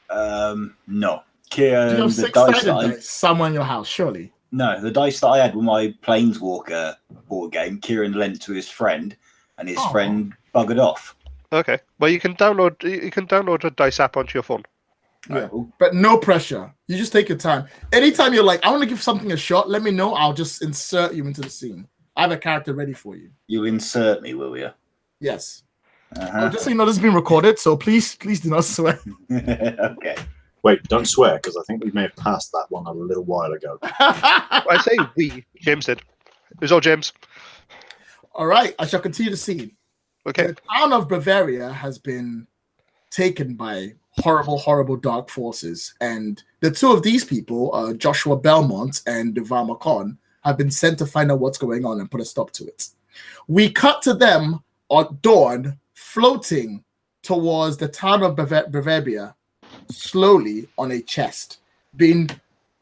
No. Do you have six-sided dice somewhere in your house, surely? No, the dice that I had with my Planeswalker board game, Kieran lent to his friend, and his friend buggered off. Okay. Well, you can download a dice app onto your phone. Yeah, but no pressure. You just take your time. Anytime you're like, I want to give something a shot, let me know. I'll just insert you into the scene. I have a character ready for you. You insert me, will you? Yes. Just so you know, this is being recorded, so please do not swear. Okay. Wait, don't swear, because I think we may have passed that one a little while ago. I say we. James did. It was all James. All right, I shall continue the scene. Okay. The town of Bavaria has been taken by horrible dark forces, and the two of these people, Joshua Belmont and Duval Machron, have been sent to find out what's going on and put a stop to it. We cut to them at dawn, floating towards the town of Bavaria, slowly on a chest, being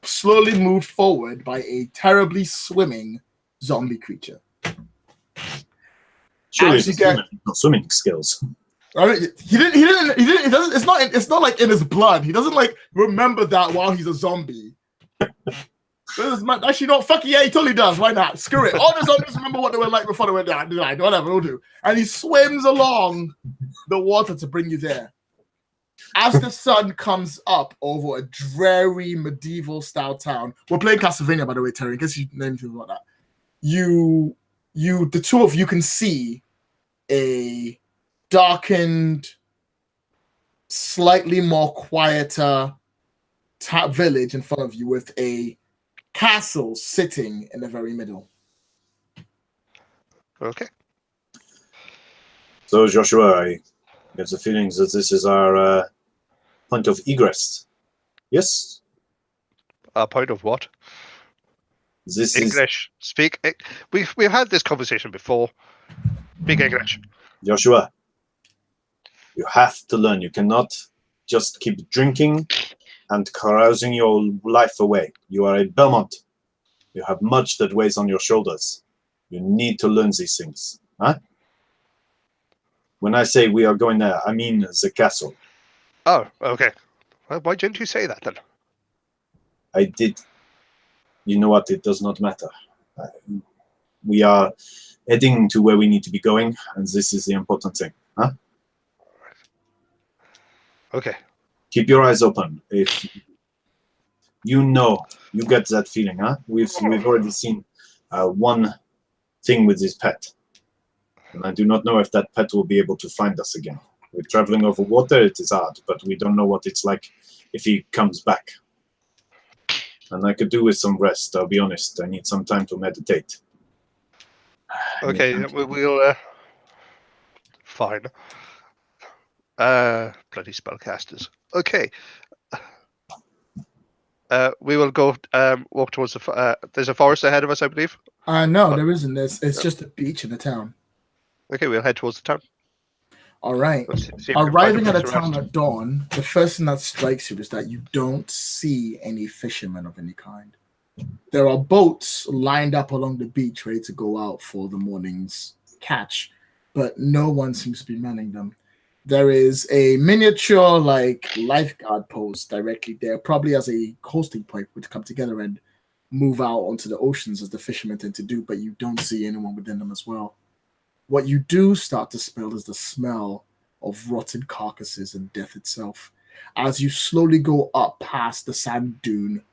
slowly moved forward by a terribly swimming zombie creature. Surely he's got swimming skills. He didn't. It's not like in his blood. He doesn't like remember that while he's a zombie. Actually, no. Fuck yeah, he totally does. Why not? Screw it. All the zombies remember what they were like before they went down. Whatever, we'll do. And he swims along the water to bring you there. As the sun comes up over a dreary medieval style town, we're playing Castlevania, by the way, Terry. In case you know anything about that, the two of you can see a darkened, slightly more quieter village in front of you with a castle sitting in the very middle. Okay. So, Joshua, I get the feeling that this is our point of egress. Yes? Our point of what? This English. Speak. We've had this conversation before. Speak English. Joshua, you have to learn. You cannot just keep drinking and carousing your life away. You are a Belmont. You have much that weighs on your shoulders. You need to learn these things. Huh? When I say we are going there, I mean the castle. Oh, okay. Well, why didn't you say that then? I did. You know what? It does not matter. We are heading to where we need to be going, and this is the important thing. Huh? Okay. Keep your eyes open. If you get that feeling, huh? We've already seen one thing with this pet, and I do not know if that pet will be able to find us again. We're traveling over water. It is hard, but we don't know what it's like if he comes back. And I could do with some rest. I'll be honest. I need some time to meditate. Okay, we'll fine. Bloody spellcasters. Okay. We will go walk towards the. There's a forest ahead of us, I believe. No, there isn't. It's just a beach in the town. Okay, we'll head towards the town. All right. Let's see if we can find Arriving a at a place to town rest. at dawn, the first thing that strikes you is that you don't see any fishermen of any kind. There are boats lined up along the beach ready to go out for the morning's catch, but no one seems to be manning them. There is a miniature lifeguard post directly there, probably as a coasting point would come together and move out onto the oceans as the fishermen tend to do, but you don't see anyone within them as well. What you do start to smell is the smell of rotten carcasses and death itself. As you slowly go up past the sand dune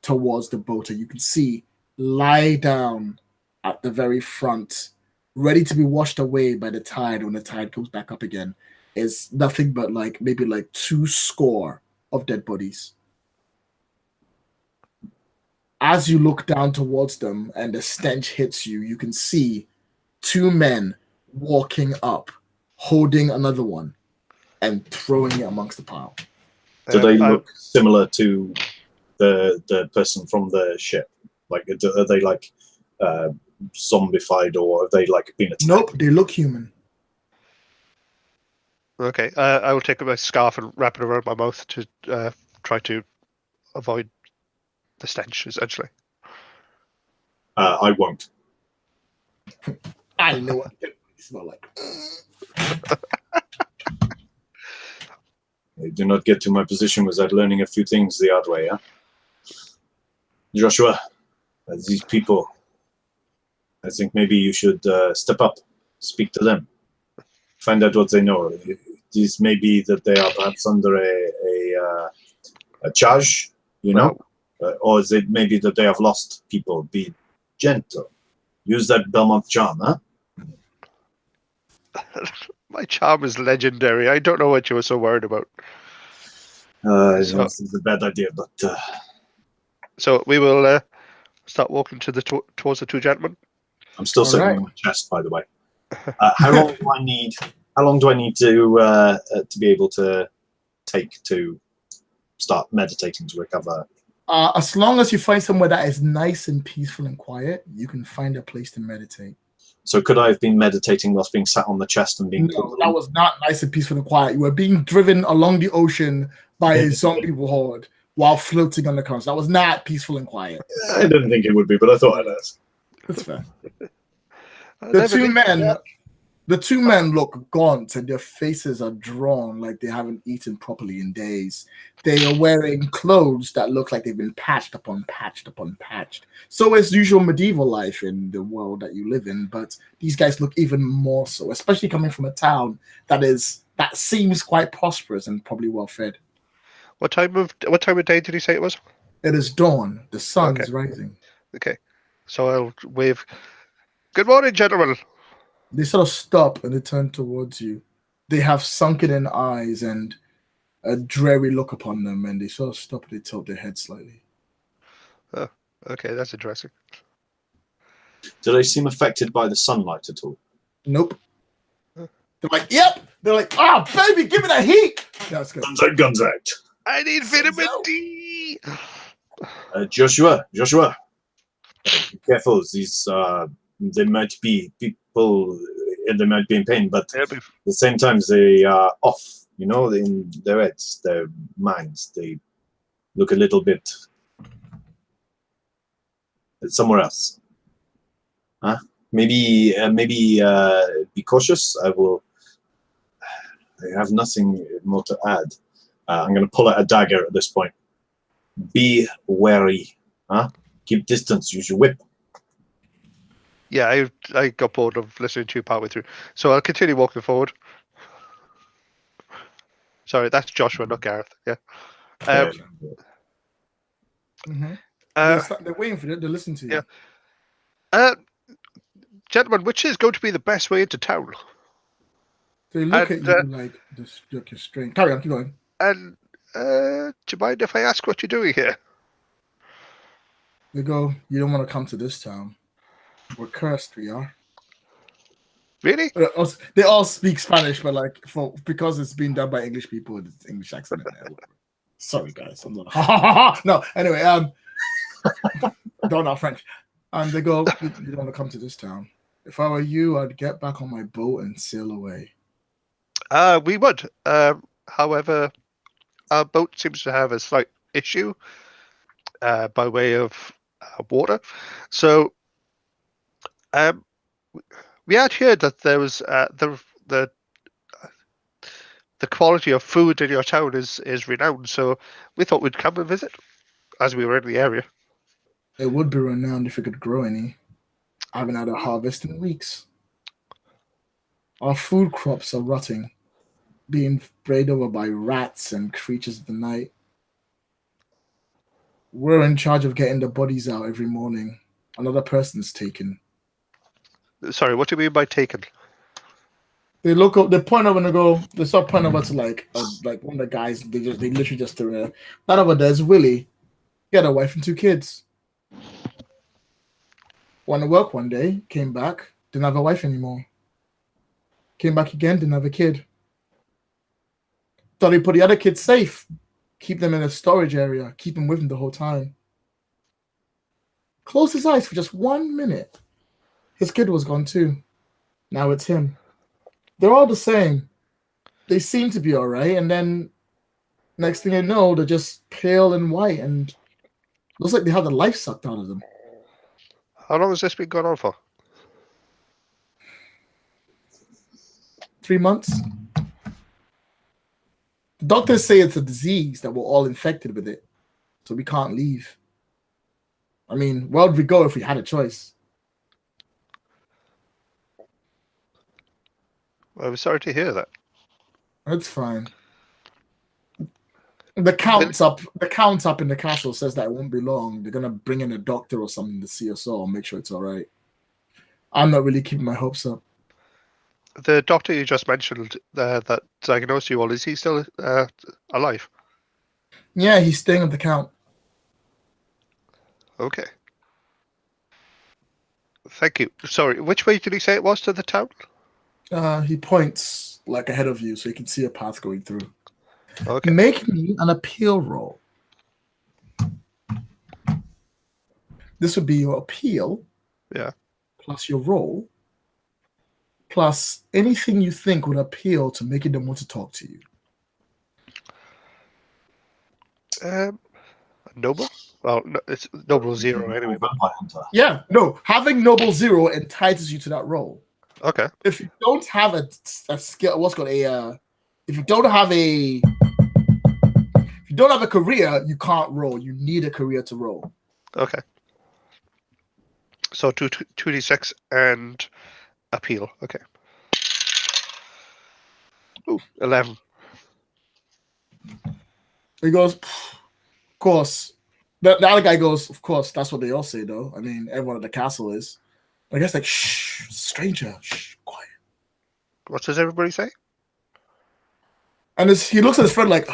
towards the boat, and you can see lie down at the very front, ready to be washed away by the tide when the tide comes back up again, is nothing but maybe 2 score of dead bodies. As you look down towards them and the stench hits you, you can see 2 men walking up, holding another one, and throwing it amongst the pile. Do they look similar to the person from the ship? Are they zombified, or have they been attacked? Nope, they look human. Okay, I will take my scarf and wrap it around my mouth to try to avoid the stench, essentially. I won't. I know what it smells like. I do not get to my position without learning a few things the hard way, huh? Joshua, these people, I think maybe you should step up, speak to them, find out what they know. This may be that they are perhaps under a charge, or is it maybe that they have lost people? Be gentle. Use that Belmont charm, huh? My charm is legendary. I don't know what you were so worried about. This is a bad idea, but... So we will start walking to towards the 2 gentlemen. I'm still sitting on my chest, by the way. How long do I need? How long do I need to be able to take to start meditating to recover? As long as you find somewhere that is nice and peaceful and quiet, you can find a place to meditate. So could I have been meditating whilst being sat on the chest and being... No, that was not nice and peaceful and quiet. You were being driven along the ocean by a zombie horde while floating on the currents. That was not peaceful and quiet. I didn't think it would be, but I thought I'd ask. That's fair. The two men look gaunt and their faces are drawn like they haven't eaten properly in days. They are wearing clothes that look like they've been patched upon patched upon patched. So is usual medieval life in the world that you live in, but these guys look even more so, especially coming from a town that seems quite prosperous and probably well fed. What time of day did he say it was? It is dawn. The sun is rising. Okay, so I'll wave. Good morning, gentlemen. They sort of stop and they turn towards you. They have sunken in eyes and a dreary look upon them, and they sort of stop and they tilt their head slightly. Oh, okay, that's interesting. Do they seem affected by the sunlight at all? Nope. They're like, yep. They're like, oh, baby, give me that heat. Yeah, let's go. Guns out, guns out. I need vitamin D. Joshua, be careful. These they might be people, and they might be in pain, but at the same time they are off. In their heads, their minds. They look a little bit somewhere else. Huh? Maybe be cautious. I have nothing more to add. I'm going to pull out a dagger at this point. Be wary. Huh? Keep distance. Use your whip. Yeah, I got bored of listening to you partway through, so I'll continue walking forward. Sorry, that's Joshua, not Gareth. Yeah. They're waiting for it. They're listening to you. Yeah. Gentlemen, which is going to be the best way into town? They look And, at you like this. Look, you're strange. Carry on, keep going. And do you mind if I ask what you're doing here? They go, you don't want to come to this town. We're cursed, we are. Really? They all speak Spanish, but like because it's being done by English people with English accent in there. Sorry, guys. I'm not. No, anyway, don't know French. And they go, you don't want to come to this town. If I were you, I'd get back on my boat and sail away. We would. However, our boat seems to have a slight issue by way of water. So, we had heard that there was the quality of food in your town is renowned. So we thought we'd come and visit, as we were in the area. It would be renowned if it could grow any. I haven't had a harvest in weeks. Our food crops are rotting, being sprayed over by rats and creatures of the night. We're in charge of getting the bodies out every morning. Another person's taken. Sorry, what do you mean by taken? They look up. They point over and they go. They start pointing over to like one of the guys. They literally just threw there. That over there is Willie. He had a wife and 2 kids. Went to work one day. Came back. Didn't have a wife anymore. Came back again. Didn't have a kid. Thought he put the other kids safe. Keep them in a storage area. Keep them with him the whole time. Closed his eyes for just 1 minute. His kid was gone too. Now it's him. They're all the same. They seem to be all right, and then next thing you know, they're just pale and white, and looks like they have the life sucked out of them. How long has this been going on for? 3 months. The doctors say it's a disease that we're all infected with it, so we can't leave. I mean, where would we go if we had a choice? I'm sorry to hear that. That's fine. The count's up in the castle says that it won't be long. They're gonna bring in a doctor or something to see us all, make sure it's all right. I'm not really keeping my hopes up. The doctor you just mentioned that diagnosed you all, is he still alive? Yeah, he's staying at the count. Okay. Thank you. Sorry, which way did he say it was to the town? He points like ahead of you so you can see a path going through. Okay. Make me an appeal roll. This would be your appeal. Yeah. Plus your roll. Plus anything you think would appeal to making them want to talk to you. Noble? Well, no, it's noble 0 anyway. But... Yeah, no. Having noble 0 entitles you to that roll. Okay. If you don't have a skill, what's called a, if you don't have a career, you can't roll. You need a career to roll. Okay. So 2d6 and appeal. Okay. Ooh, 11. He goes, of course. The other guy goes, of course. That's what they all say, though. I mean, everyone at the castle is. I guess like, shh, stranger, shh, quiet. What does everybody say? And he looks at his friend like,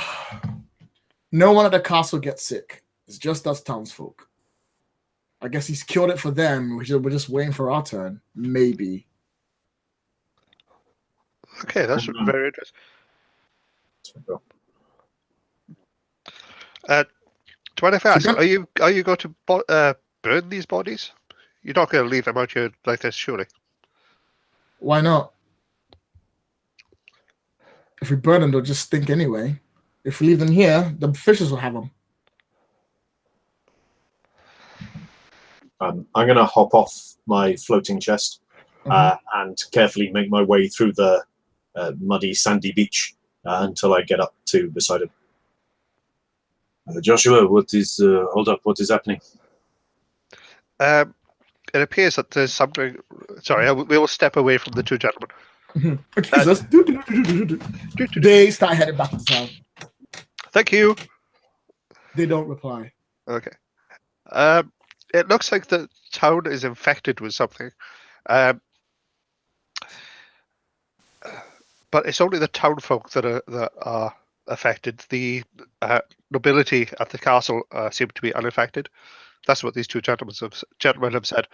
no one at the castle gets sick. It's just us townsfolk. I guess he's cured it for them. We're just waiting for our turn. Maybe. Okay, that's very interesting. Do you mind if I ask, are you going to burn these bodies? You're not going to leave them out here like this, surely? Why not? If we burn them, they'll just stink anyway. If we leave them here, the fishes will have them. I'm going to hop off my floating chest and carefully make my way through the muddy, sandy beach until I get up to beside him. Joshua, what is hold up? What is happening? It appears that there's something. Sorry, we will step away from the two gentlemen. Jesus. They start heading back to town. Thank you. They don't reply. Okay. It looks like the town is infected with something. but it's only the townsfolk that are affected. The nobility at the castle seem to be unaffected. That's what these two gentlemen have said.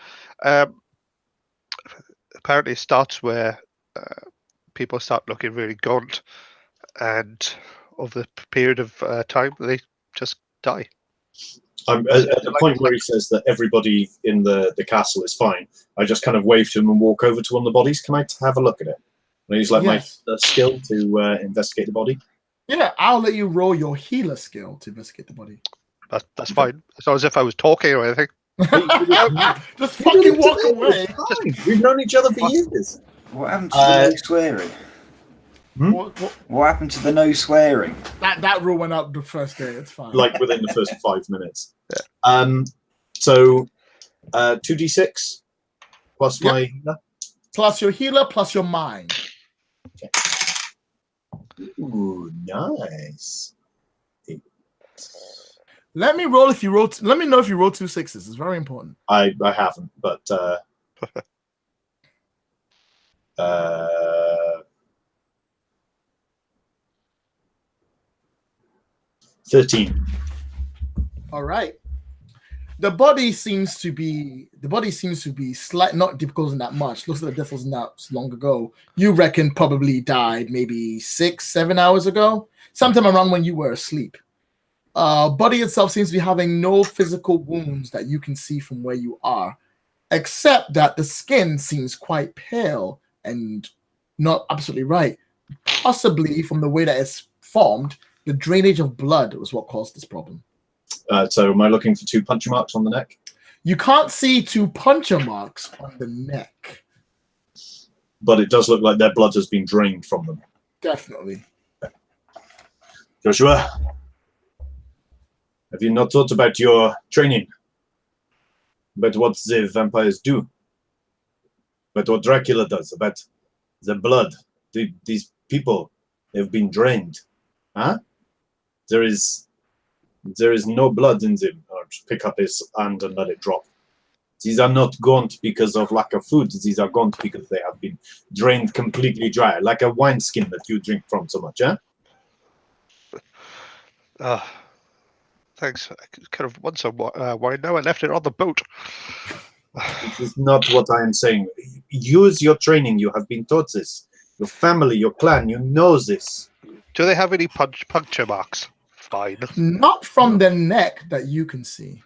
Apparently, it starts where people start looking really gaunt, and over the period of time, they just die. At the point where he says that everybody in the castle is fine, I just kind of wave to him and walk over to one of the bodies. Can I have a look at it? And he's like Yes. my skill to investigate the body. Yeah, I'll let you roll your healer skill to investigate the body. That's fine. It's not as if I was talking or anything. Just fucking walk away. We've known each other for years. What happened to the no swearing? What happened to the no swearing? That rule went out the first day. It's fine. Like within the first 5 minutes. Yeah. So 2d6 plus my healer. Plus your healer, plus your mind. Okay. Ooh, nice. Let me roll if you roll. Let me know if you roll 2 6s. It's very important. I haven't, but 13. All right. The body seems to be slight, not decomposing that much. Looks like the death wasn't that long ago. You reckon probably died maybe 6-7 hours ago, sometime around when you were asleep. Body itself seems to be having no physical wounds that you can see from where you are, except that the skin seems quite pale and not absolutely right. Possibly from the way that it's formed, the drainage of blood was what caused this problem. So am I looking for 2 puncture marks on the neck? You can't see 2 puncture marks on the neck. But it does look like their blood has been drained from them. Definitely. Joshua, have you not thought about your training? About what the vampires do? About what Dracula does? About the blood? These people have been drained. Huh? There is no blood in them. I'll just pick up his hand and let it drop. These are not gaunt because of lack of food. These are gaunt because they have been drained completely dry, like a wineskin that you drink from so much, huh? Thanks. I could have won some wine now. I left it on the boat. This is not what I am saying. Use your training. You have been taught this. Your family, your clan, you know this. Do they have any puncture marks? Fine. Not from the neck that you can see.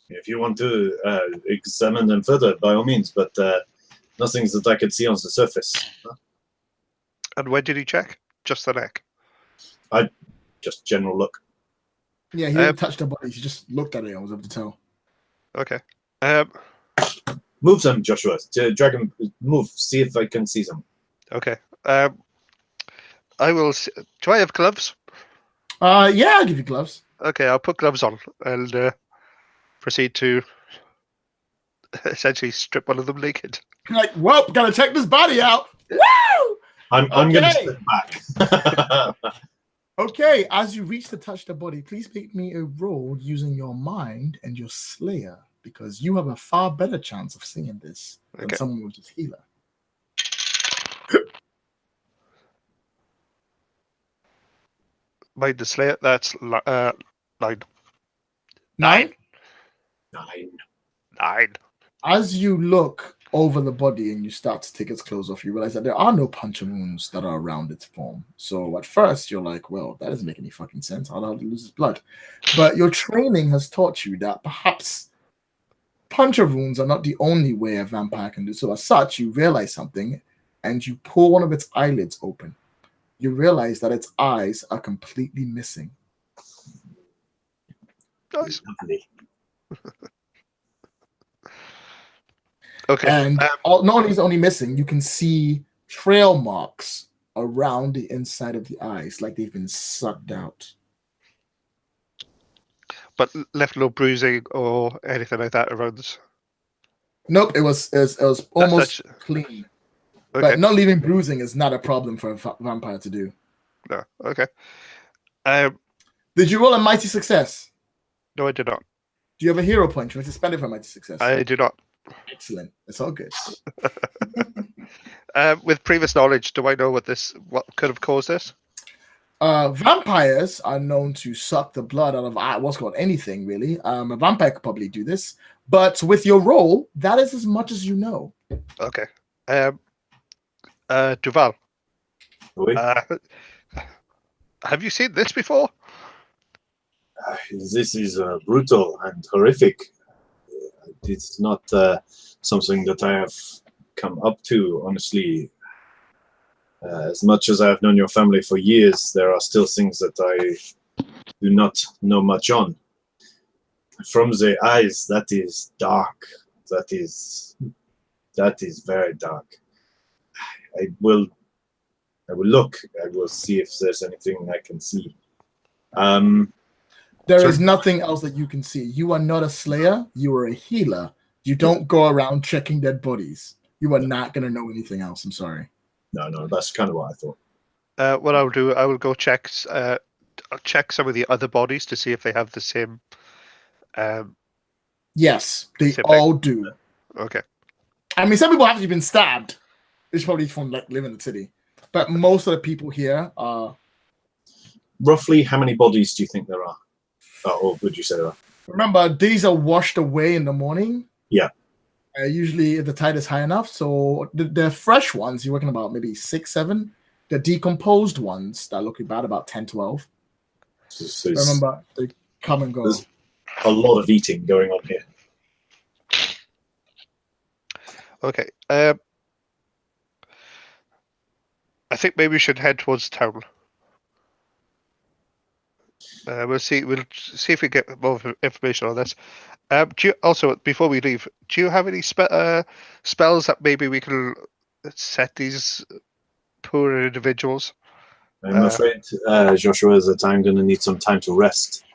If you want to examine them further, by all means, but nothing that I could see on the surface. And where did he check? Just the neck? Just general look. Yeah, he didn't touch the body. He just looked at it and was able to tell. Okay. Move them, Joshua. Drag them. Move. See if I can see them. Okay. I will. Do I have gloves? Yeah, I'll give you gloves. Okay, I'll put gloves on and proceed to essentially strip one of them naked. Like, well, gotta check this body out. Woo! I'm going to step back. Okay, as you reach to touch the body, please make me a roll using your mind and your slayer, because you have a far better chance of seeing this than someone with just healer. Mind the slayer. That's 9. 9? 9. 9. As you look over the body and you start to take its clothes off, you realize that there are no puncture wounds that are around its form. So at first you're like, well, that doesn't make any fucking sense. How do I lose his blood? But your training has taught you that perhaps puncture wounds are not the only way a vampire can do. So as such, you realize something and you pull one of its eyelids open. You realize that its eyes are completely missing. Nice. Lovely. Okay. And not only is it only missing, you can see trail marks around the inside of the eyes, like they've been sucked out. But left no bruising or anything like that around this. Nope, it was almost That's clean. okay. But not leaving bruising is not a problem for a vampire to do. No. Okay. Did you roll a mighty success? No, I did not. Do you have a hero point? You want to spend it for a mighty success? I do not. Excellent. It's all good. With previous knowledge, do I know what could have caused this? Vampires are known to suck the blood out of what's called anything, really. A vampire could probably do this, but with your role, that is as much as you know. Okay. Duval, Oui. have you seen this before? This is brutal and horrific. It's not something that I have come up to, honestly. As much as I have known your family for years, there are still things that I do not know much on. From the eyes, that is dark. That is very dark. I will look. I will see if there's anything I can see. There is nothing else that you can see. You are not a slayer. You are a healer. You don't go around checking dead bodies. You are not going to know anything else. I'm sorry. No, that's kind of what I thought. What I'll do, I will go check some of the other bodies to see if they have the same. Yes, they Same all do. Okay. I mean, some people have actually been stabbed. It's probably from like living in the city, but most of the people here are. Roughly, how many bodies do you think there are? Or would you say there are? Remember, these are washed away in the morning. Yeah. Usually, if the tide is high enough. So the fresh ones, you're working about maybe 6, 7. The decomposed ones that look about 10, 12. Remember, they come and go. There's a lot of eating going on here. Okay. I think maybe we should head towards town. We'll see if we get more information on this. Do you, also, before we leave, do you have any spells that maybe we can set these poor individuals? I'm afraid, Joshua, that I'm going to need some time to rest.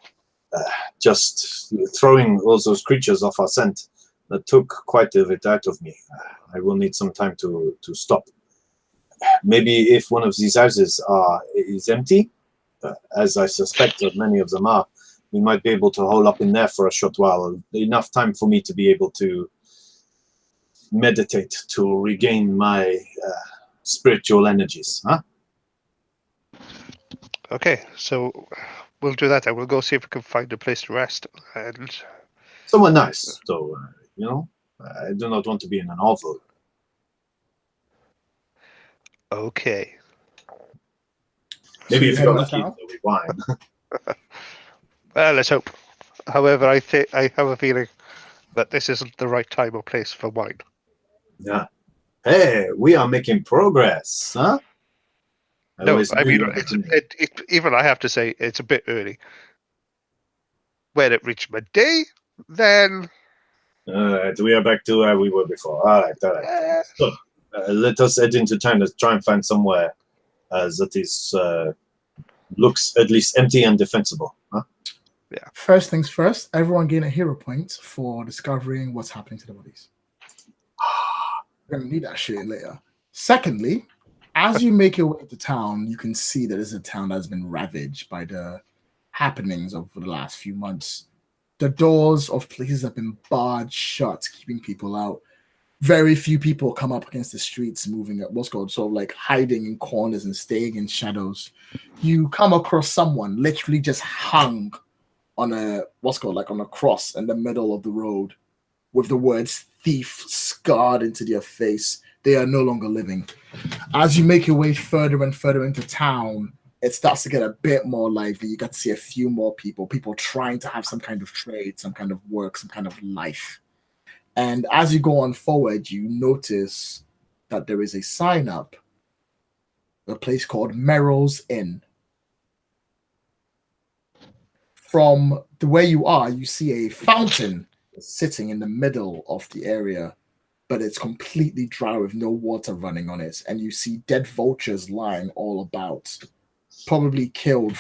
Just throwing all those creatures off our scent, that took quite a bit out of me. I will need some time to stop. Maybe if one of these houses is empty, as I suspect that many of them are, we might be able to hole up in there for a short while. Enough time for me to be able to meditate, to regain my spiritual energies. Huh? Okay, so we'll do that then. We'll go see if we can find a place to rest. And somewhere nice, so, I do not want to be in an hovel. Okay. Maybe So if you you're heading to lucky, town? there'll be wine. Well, let's hope. However, I have a feeling that this isn't the right time or place for wine. Yeah. Hey, we are making progress, huh? No, always I knew mean, you had to- even I have to say it's a bit early. When it reached midday, then Alright, we are back to where we were before. Alright. So, let us head into town and try and find somewhere that is looks at least empty and defensible. Huh? Yeah. First things first, everyone gain a hero point for discovering what's happening to the bodies. We're gonna need that shit later. Secondly, as you make your way to town, you can see that this is a town that's been ravaged by the happenings of the last few months. The doors of places have been barred shut, keeping people out. Very few people come up against the streets, moving at what's called sort of like hiding in corners and staying in shadows. You come across someone literally just hung on a what's called like on a cross in the middle of the road with the words thief scarred into their face. They are no longer living. As you make your way further and further into town, it starts to get a bit more lively. You got to see a few more people trying to have some kind of trade, some kind of work, some kind of life. And as you go on forward, you notice that there is a sign up, a place called Merrill's Inn. From the way you are, you see a fountain sitting in the middle of the area, but it's completely dry with no water running on it. And you see dead vultures lying all about, probably killed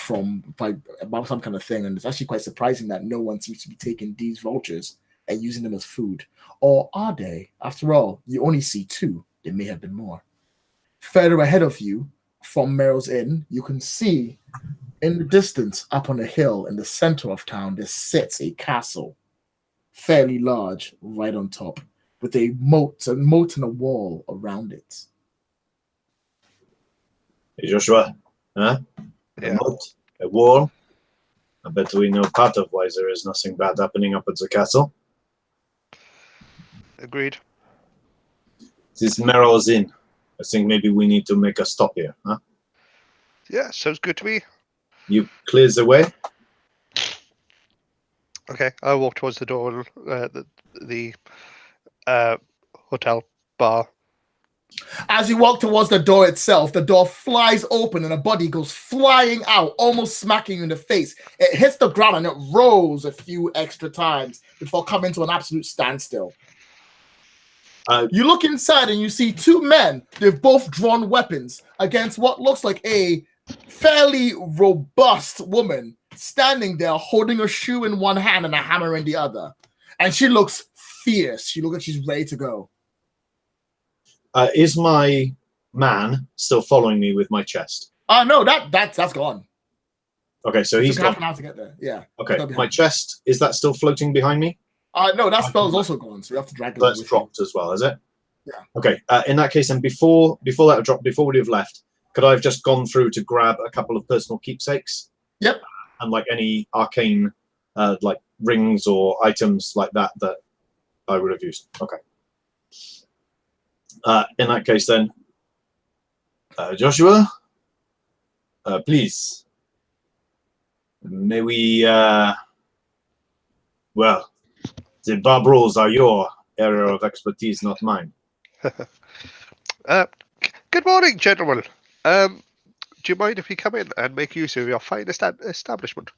about some kind of thing. And it's actually quite surprising that no one seems to be taking these vultures and using them as food. Or are they? After all, you only see 2. There may have been more. Further ahead of you, from Merrill's Inn, you can see in the distance, up on a hill in the center of town, there sits a castle, fairly large, right on top. with a moat and a wall around it. Hey, Joshua, huh? A Yeah. moat, a wall. I bet we know part of why there is nothing bad happening up at the castle. Agreed. This Merrill's in. I think maybe we need to make a stop here, huh? Yeah, sounds good to me. You clear the way? Okay, I'll walk towards the door, the hotel bar. As you walk towards the door itself, the door flies open and a body goes flying out, almost smacking you in the face. It hits the ground and it rolls a few extra times before coming to an absolute standstill. You look inside and you see two men. They've both drawn weapons against what looks like a fairly robust woman standing there holding a shoe in one hand and a hammer in the other. And she looks fierce. She looks like she's ready to go. Is my man still following me with my chest? No, that's gone. Okay, so he's took half gone. an hour to get there. Yeah. Okay, my chest, is that still floating behind me? No, that spell's also gone, so we have to drag it. That's dropped as well, is it? Yeah. Okay, in that case, then before that dropped, before we'd have left, could I have just gone through to grab a couple of personal keepsakes? Yep. And like any arcane, like rings or items like that I would have used. Okay. In that case, then, Joshua, please, may we, well, the barb rolls are your area of expertise, not mine. Good morning, gentlemen. Do you mind if we come in and make use of your fine establishment?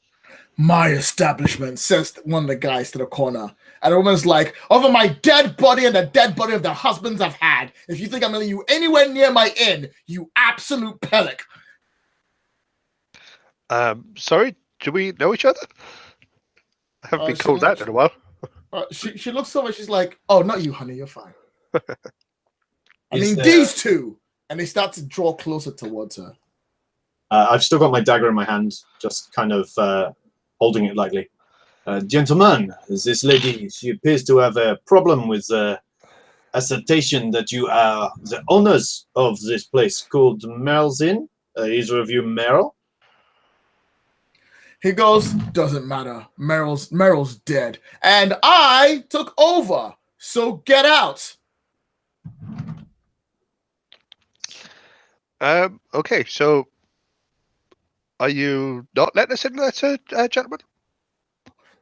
My establishment, says one of the guys to the corner. And the woman's like, over my dead body and the dead body of the husbands I've had. If you think I'm letting you anywhere near my inn, you absolute pellic. Sorry, do we know each other? I haven't been called that in a while. She looks over, she's like, oh, not you, honey, you're fine. I mean, these two. And they start to draw closer towards her. I've still got my dagger in my hand, just kind of holding it lightly. Gentlemen, this lady, she appears to have a problem with assertion that you are the owners of this place called Merrill's Inn. Either of you Merrill? He goes, doesn't matter. Merrill's dead. And I took over. So get out. Okay, so are you not letting us in, gentlemen?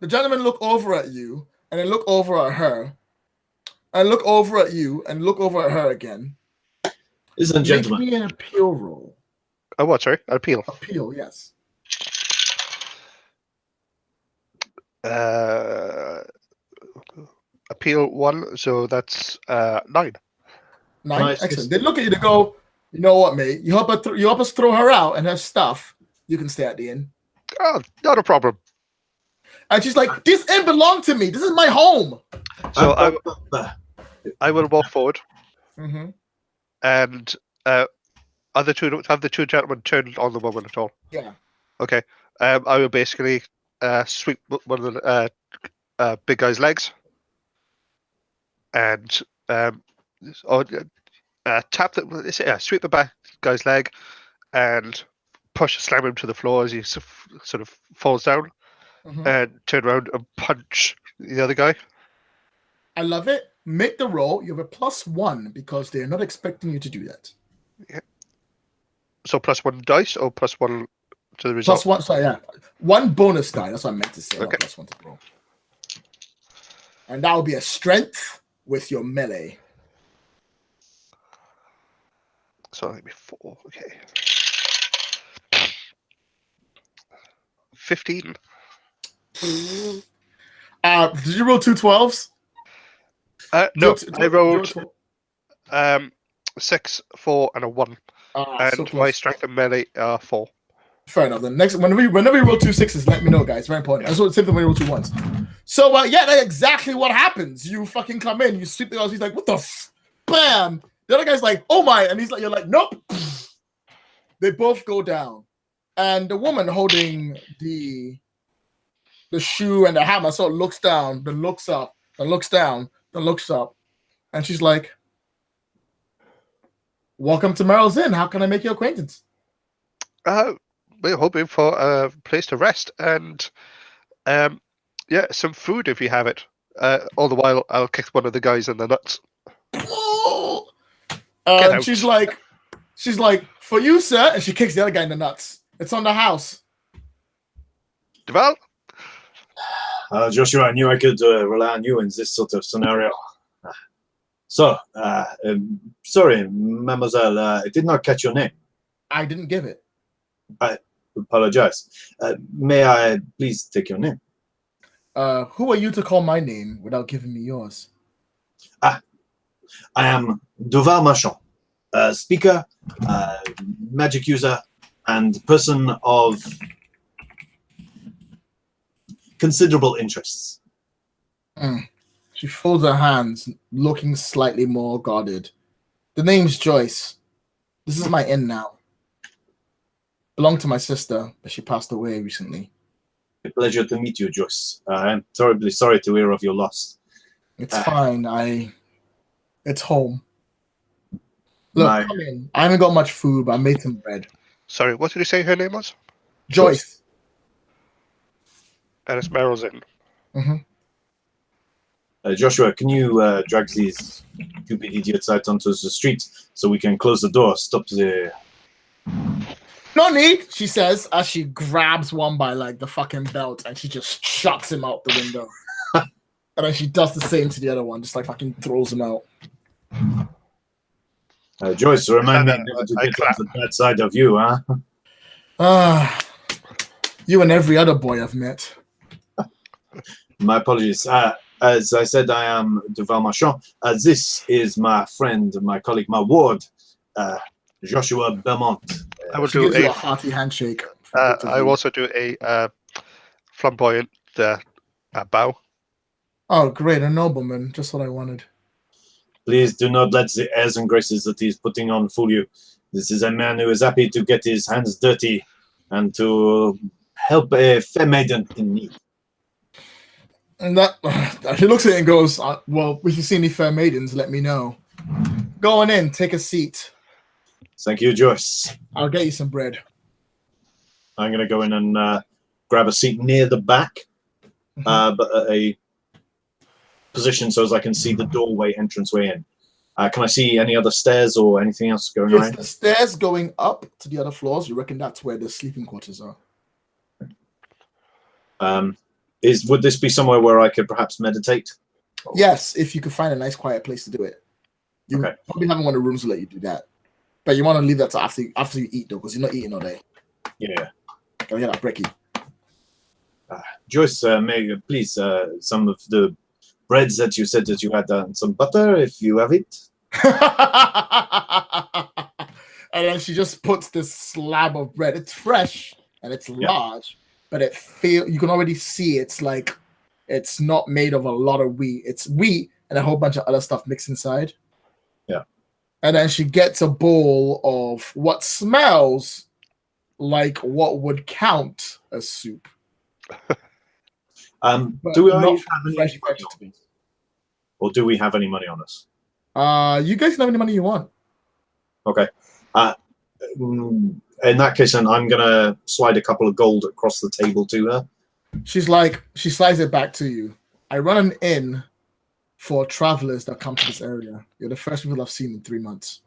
The gentlemen look over at you, and then look over at her, and look over at you, and look over at her again. Listen, gentlemen. Make me an appeal roll. Oh, what, sorry? Appeal. Appeal, yes. Appeal 1, so that's 9. 9? Nice. Excellent. They look at you to go, you know what, mate? You help us throw her out and her stuff. You can stay at the inn. Oh, not a problem. And she's like, this inn belonged to me. This is my home. So I will walk forward. Mm-hmm. And have the two gentlemen turned on the woman at all? Yeah. Okay. I will basically sweep one of the big guy's legs and sweep the back guy's leg and slam him to the floor as he sort of falls down, and turn around and punch the other guy. I love it. Make the roll. You have a +1 because they're not expecting you to do that. Yeah. So +1 dice or +1 to the result? +1, sorry, yeah. 1 bonus die. That's what I meant to say. Okay. +1 to the roll. And that will be a strength with your melee. So that'd be 4. Okay. 15. Did you roll 2 12s? No, I rolled 6, 4, and a 1. And my strength and melee are 4. Fair enough. Then whenever you roll 2 6s, let me know, guys. Very important. That's what same thing when you roll 2 1s. So that's exactly what happens. You fucking come in, you sweep the guy. He's like, what the bam. The other guy's like, oh my, and you're like, nope. They both go down. And the woman holding the shoe and the hammer sort of looks down, then looks up, then looks down, then looks up, And she's like, welcome to Merrill's Inn. How can I make your acquaintance? We're hoping for a place to rest and, yeah, some food if you have it. All the while, I'll kick one of the guys in the nuts. Get out. She's like, for you, sir. And she kicks the other guy in the nuts. It's on the house. Duval? Joshua, I knew I could rely on you in this sort of scenario. So, sorry, mademoiselle, I did not catch your name. I didn't give it. I apologize. May I please take your name? Who are you to call my name without giving me yours? I am Duval Machron, speaker, magic user, and person of considerable interests. She folds her hands, looking slightly more guarded. The name's Joyce. This is my inn now. Belonged to my sister, but she passed away recently. A pleasure to meet you, Joyce. I'm terribly sorry to hear of your loss. It's fine. It's home. Look, come in. I haven't got much food, but I made some bread. Sorry, what did you say her name was? Joyce. And it's Merrill's Inn. Mm-hmm. Joshua, can you drag these stupid idiots out onto the street so we can close the door, stop the... No need, she says, as she grabs one by like the fucking belt and she just chucks him out the window. And then she does the same to the other one, just like fucking throws him out. Joyce, remind me never to get on the bad side of you, huh? You and every other boy I've met. My apologies. As I said, I am Duval Machron. This is my friend, my colleague, my ward, Joshua Belmont. I will do a hearty handshake. I will also do a flamboyant bow. Oh, great, a nobleman. Just what I wanted. Please do not let the airs and graces that he's putting on fool you. This is a man who is happy to get his hands dirty and to help a fair maiden in need. And that he looks at it and goes, well, if you see any fair maidens, let me know. Go on in, take a seat. Thank you, Joyce. I'll get you some bread. I'm going to go in and grab a seat near the back, but at a position so as I can see the doorway entranceway in. Can I see any other stairs or anything else going on? The stairs going up to the other floors. You reckon that's where the sleeping quarters are? Would this be somewhere where I could perhaps meditate? Yes, if you could find a nice quiet place to do it. You probably haven't one of the rooms to let you do that. But you want to leave that to after you eat, though, because you're not eating all day. Yeah. Oh, yeah, that brekkie. Joyce, may you please some of the breads that you said that you had, some butter, if you have it. And then she just puts this slab of bread. It's fresh and it's large, but you can already see it's like it's not made of a lot of wheat. It's wheat and a whole bunch of other stuff mixed inside. Yeah. And then she gets a bowl of what smells like what would count as soup. Do we have any money on? Or do we have any money on us? You guys can have any money you want. Okay. In that case, then I'm gonna slide a couple of gold across the table to her. She slides it back to you. I run an inn for travelers that come to this area. You're the first people I've seen in 3 months.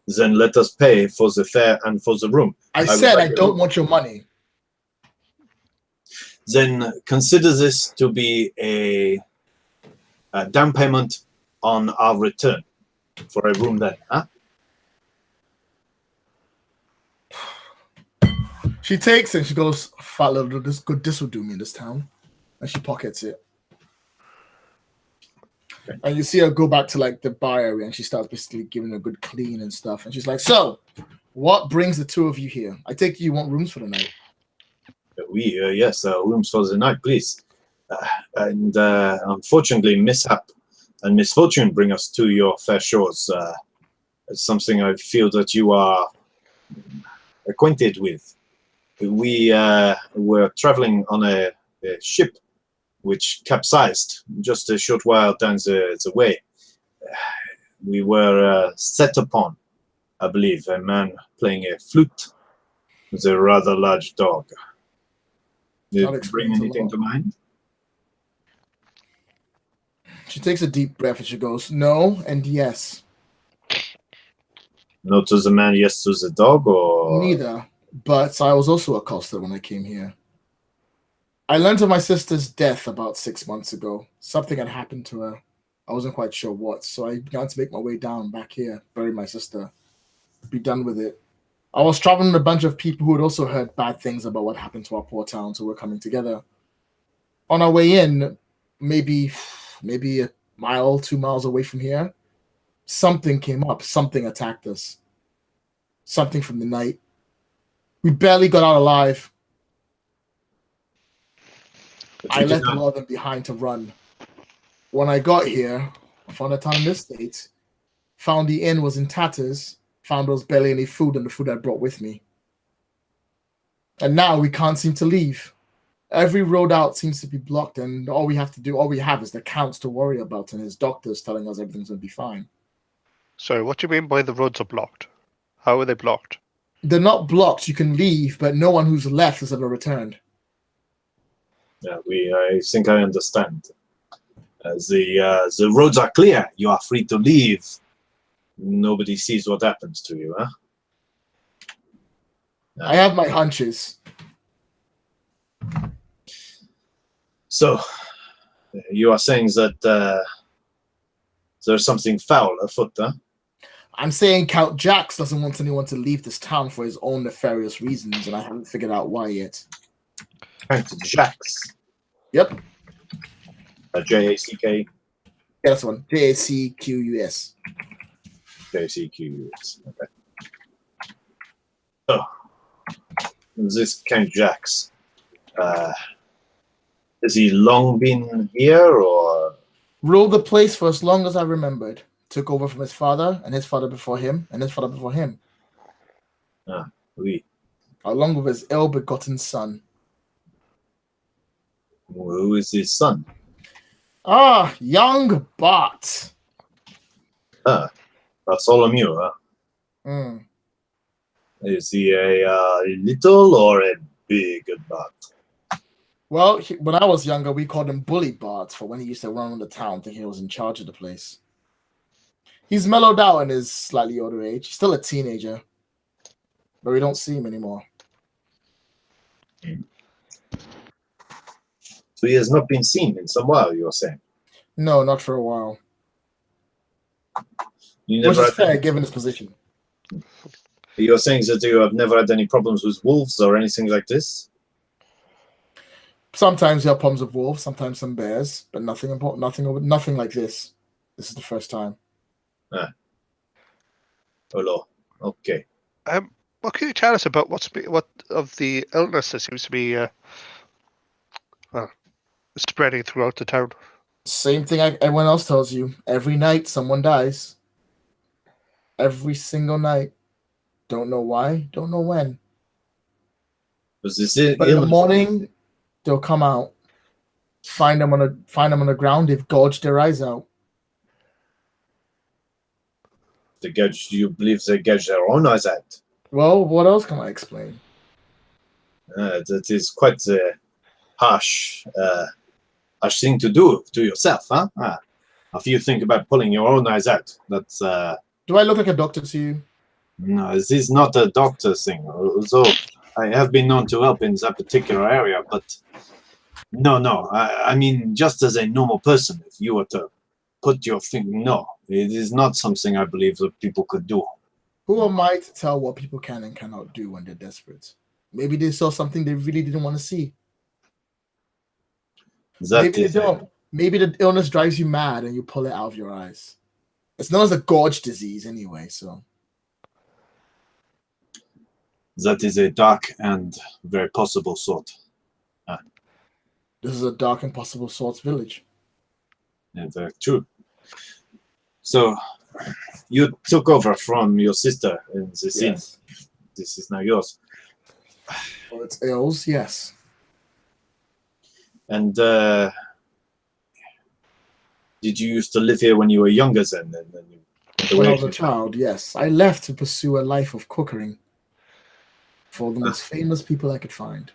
Then let us pay for the fare and for the room. I said I don't want your money. Then consider this to be a down payment on our return for a room then, huh? She takes it and she goes, fat little, this will do me in this town. And she pockets it. Okay. And you see her go back to like the bar area and she starts basically giving a good clean and stuff. And she's like, so, what brings the two of you here? I take you want rooms for the night. Yes, rooms for the night, please. And unfortunately, mishap and misfortune bring us to your fair shores. It's something I feel that you are acquainted with. We were traveling on a ship which capsized just a short while down the way. we were set upon, I believe, a man playing a flute with a rather large dog. Did That it bring explains a anything lot. to mind? She takes a deep breath and she goes, no and yes. No to the man, yes to the dog, or Neither. But I was also accosted when I came here. I learned of my sister's death about 6 months ago. Something had happened to her. I wasn't quite sure what, so I began to make my way down back here, bury my sister, be done with it. I was traveling with a bunch of people who had also heard bad things about what happened to our poor town, so we're coming together. On our way in, maybe a mile, 2 miles away from here, something came up. Something attacked us. Something from the night. We barely got out alive. I left a lot of them behind to run. When I got here, I found the town in this state. Found the inn was in tatters. Found there was barely any food and the food I brought with me. And now we can't seem to leave. Every road out seems to be blocked, and all we have is the counts to worry about and his doctors telling us everything's going to be fine. Sorry, what do you mean by the roads are blocked? How are they blocked? They're not blocked. You can leave, but no one who's left has ever returned. Yeah, I think I understand. The roads are clear. You are free to leave. Nobody sees what happens to you, huh? I have my hunches. So, you are saying that there's something foul afoot, huh? I'm saying Count Jax doesn't want anyone to leave this town for his own nefarious reasons, and I haven't figured out why yet. Count Jax. Yep. J-A-C-K. Yeah, that's the one. J-A-C-Q-U-S. J-C-Q-U-S. Okay. Oh. This Count Jax. Has he long been here, or? Ruled the place for as long as I remembered. Took over from his father, and his father before him, and his father before him. Ah, oui. Along with his ill-begotten son. Who is his son? Ah, young Bart. Ah, Bartholomew, huh? Mm. Is he a little or a big Bart? Well, when I was younger, we called him Bully Bart for when he used to run around the town thinking he was in charge of the place. He's mellowed out in his slightly older age. He's still a teenager, but we don't see him anymore. So he has not been seen in some while, you are saying? No, not for a while. You Which never is fair, given his position. You're saying that you have never had any problems with wolves or anything like this? Sometimes you have problems with wolves, sometimes some bears, but nothing important, nothing like this. This is the first time. Ah. Hello. Okay. What can you tell us about what of the illness that seems to be spreading throughout the town? Same thing everyone else tells you. Every night someone dies. Every single night. Don't know why, don't know when. Was this But in the morning, they'll come out. Find them on the ground. They've gouged their eyes out. you believe they gouge their own eyes out? Well, what else can I explain? That is quite a harsh thing to do to yourself, huh? If you think about pulling your own eyes out, that's... Do I look like a doctor to you? No, this is not a doctor thing. Although I have been known to help in that particular area, but no. I mean, just as a normal person, if you were to put your finger, no, it is not something I believe that people could do. Who am I to tell what people can and cannot do when they're desperate? Maybe they saw something they really didn't want to see. Maybe they don't. Maybe the illness drives you mad and you pull it out of your eyes. It's known as a gorge disease anyway, so. That is a dark and very possible sort. This is a dark and possible sorts village. Yeah, very true. So, you took over from your sister in this inn. This is now yours. Well, it's ills, yes. And did you used to live here when you were younger then? And then you The When I way was a child, yes, I left to pursue a life of cookery for the most famous people I could find.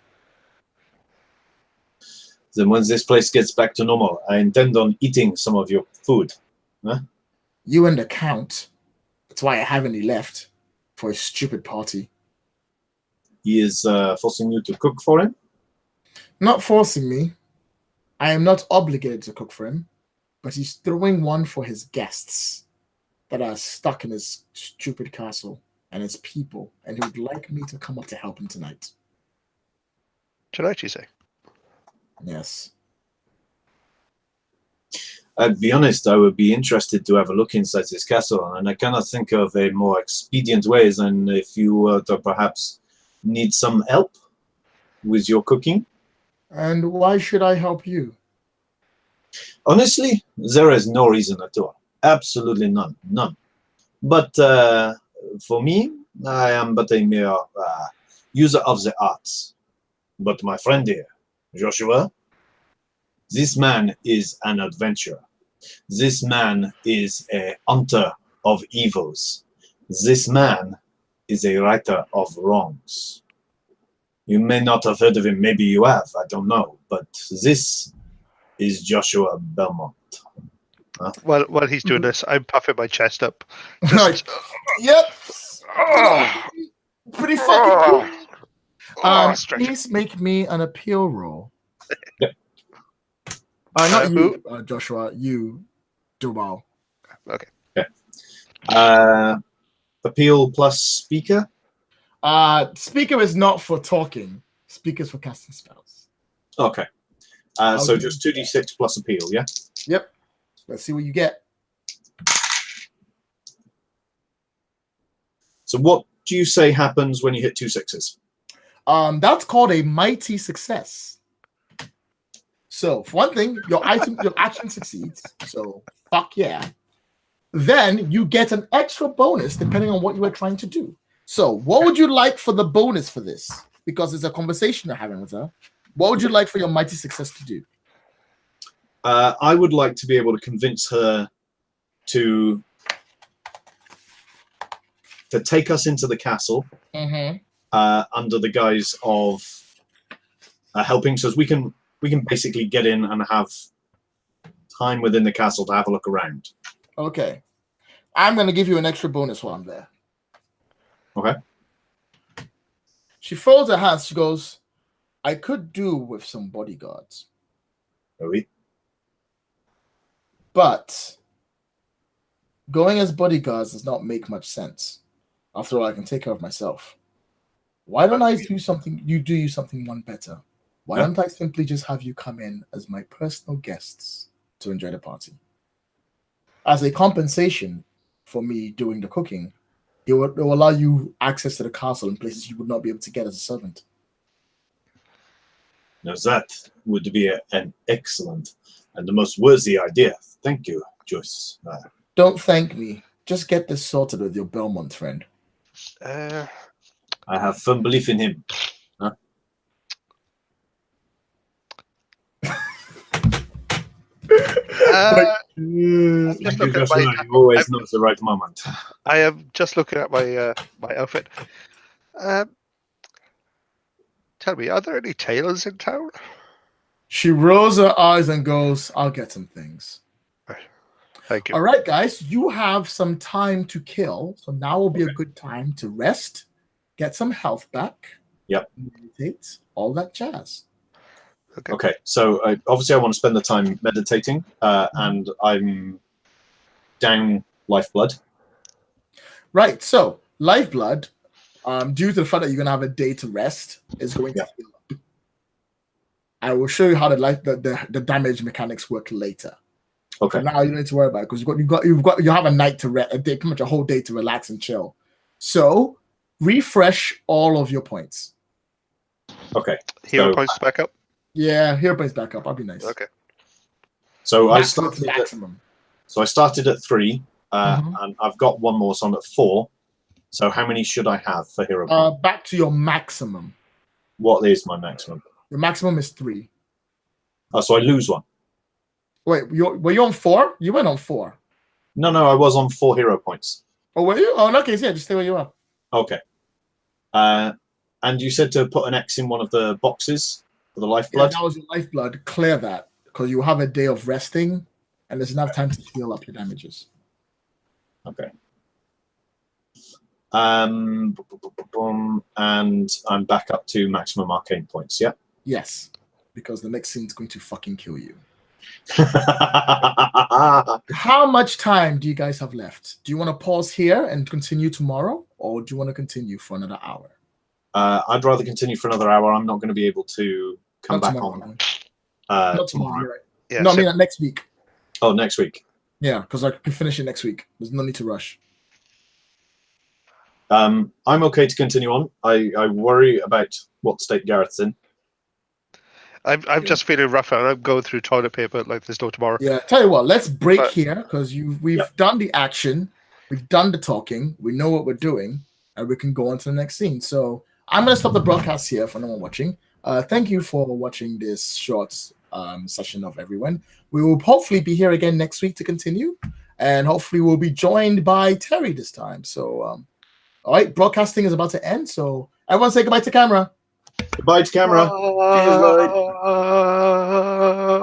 then once this place gets back to normal, I intend on eating some of your food. Huh? You and the Count. That's why I haven't any left for a stupid party. He is forcing you to cook for him? Not forcing me. I am not obligated to cook for him, but he's throwing one for his guests that are stuck in his stupid castle and his people, and he would like me to come up to help him tonight. Tonight, you say? Yes. I'd be honest, I would be interested to have a look inside this castle, and I cannot think of a more expedient way than if you were to perhaps need some help with your cooking. And why should I help you? Honestly, there is no reason at all. Absolutely none. None. But for me, I am but a mere user of the arts. But my friend here, Joshua, this man is an adventurer. This man is a hunter of evils. This man is a righter of wrongs. You may not have heard of him, maybe you have, I don't know. But this is Joshua Belmont. Huh? While he's doing this, I'm puffing my chest up. Like, yep. Pretty fucking cool. Please make me an appeal roll. Yep. Not you, Joshua. You, Duval. Okay. Appeal plus speaker? Speaker is not for talking. Speaker is for casting spells. Okay. So just 2d6 plus appeal, yeah? Yep. Let's see what you get. So what do you say happens when you hit 2 6s? That's called a mighty success. So for one thing, your action succeeds. So fuck yeah. Then you get an extra bonus depending on what you are trying to do. So what would you like for the bonus for this? Because it's a conversation you're having with her. What would you like for your mighty success to do? I would like to be able to convince her to take us into the castle under the guise of helping, so we can basically get in and have time within the castle to have a look around. Okay. I'm going to give you an extra bonus while I'm there. Okay. She folds her hands. She goes, I could do with some bodyguards. Oui. But going as bodyguards does not make much sense. After all, I can take care of myself. Why don't I do something? You do something one better. Why don't I simply just have you come in as my personal guests to enjoy the party? As a compensation for me doing the cooking, it will allow you access to the castle in places you would not be able to get as a servant. Now that would be an excellent and the most worthy idea. Thank you, Joyce. Don't thank me. Just get this sorted with your Belmont friend. I have firm belief in him. Huh? Just looking at you always know the right moment. I am just looking at my my outfit. Tell me, are there any tailors in town? She rolls her eyes and goes, I'll get some things. Thank you. All right, guys, you have some time to kill. So now will be a good time to rest, get some health back. Yep. Meditate, all that jazz. Okay, so obviously I want to spend the time meditating, and I'm down lifeblood. Right, so lifeblood, due to the fact that you're going to have a day to rest, is going to heal up. I will show you how the damage mechanics work later. Okay. For now, you don't need to worry about it because you have a night to rest, a day, pretty much a whole day to relax and chill. So refresh all of your points. Okay. Hero points back up. Yeah, hero points back up. I'll be nice. Okay. So maximum I started at 3, and I've got one more, so I'm at 4. So how many should I have for hero points? Back to your maximum. What is my maximum? Your maximum is 3. Oh, so I lose one. Wait, were you on 4? You went on 4. No, I was on 4 hero points. Oh, were you? Oh, in that case, yeah, just stay where you are. Okay. And you said to put an X in one of the boxes for the Yeah, lifeblood? that was your lifeblood. Clear that, because you have a day of resting, and there's enough time to heal up your damages. Okay. And I'm back up to maximum arcane points, yeah? Yes, because the next scene's going to fucking kill you. I How much time do you guys have left? Do you want to pause here and continue tomorrow, or do you want to continue for another hour? I'd rather continue for another hour. I'm not going to be able to come Not back tomorrow. on Not tomorrow. tomorrow. You're right. Yeah, No, I so- mean next week. Oh, next week. Yeah, because I can finish it next week. There's no need to rush. I'm okay to continue on. I worry about what state Gareth's in. I'm just feeling rough and I'm going through toilet paper like there's no tomorrow. Yeah, tell you what, let's break But- here because we've Yep. done the action, we've done the talking, we know what we're doing, and we can go on to the next scene. So I'm gonna stop the broadcast here for no one watching. Thank you for watching this short session of Everywhen. We will hopefully be here again next week to continue, and hopefully we'll be joined by Terry this time. So all right, broadcasting is about to end, so everyone say goodbye to camera. Goodbye to camera. Cheers, mate.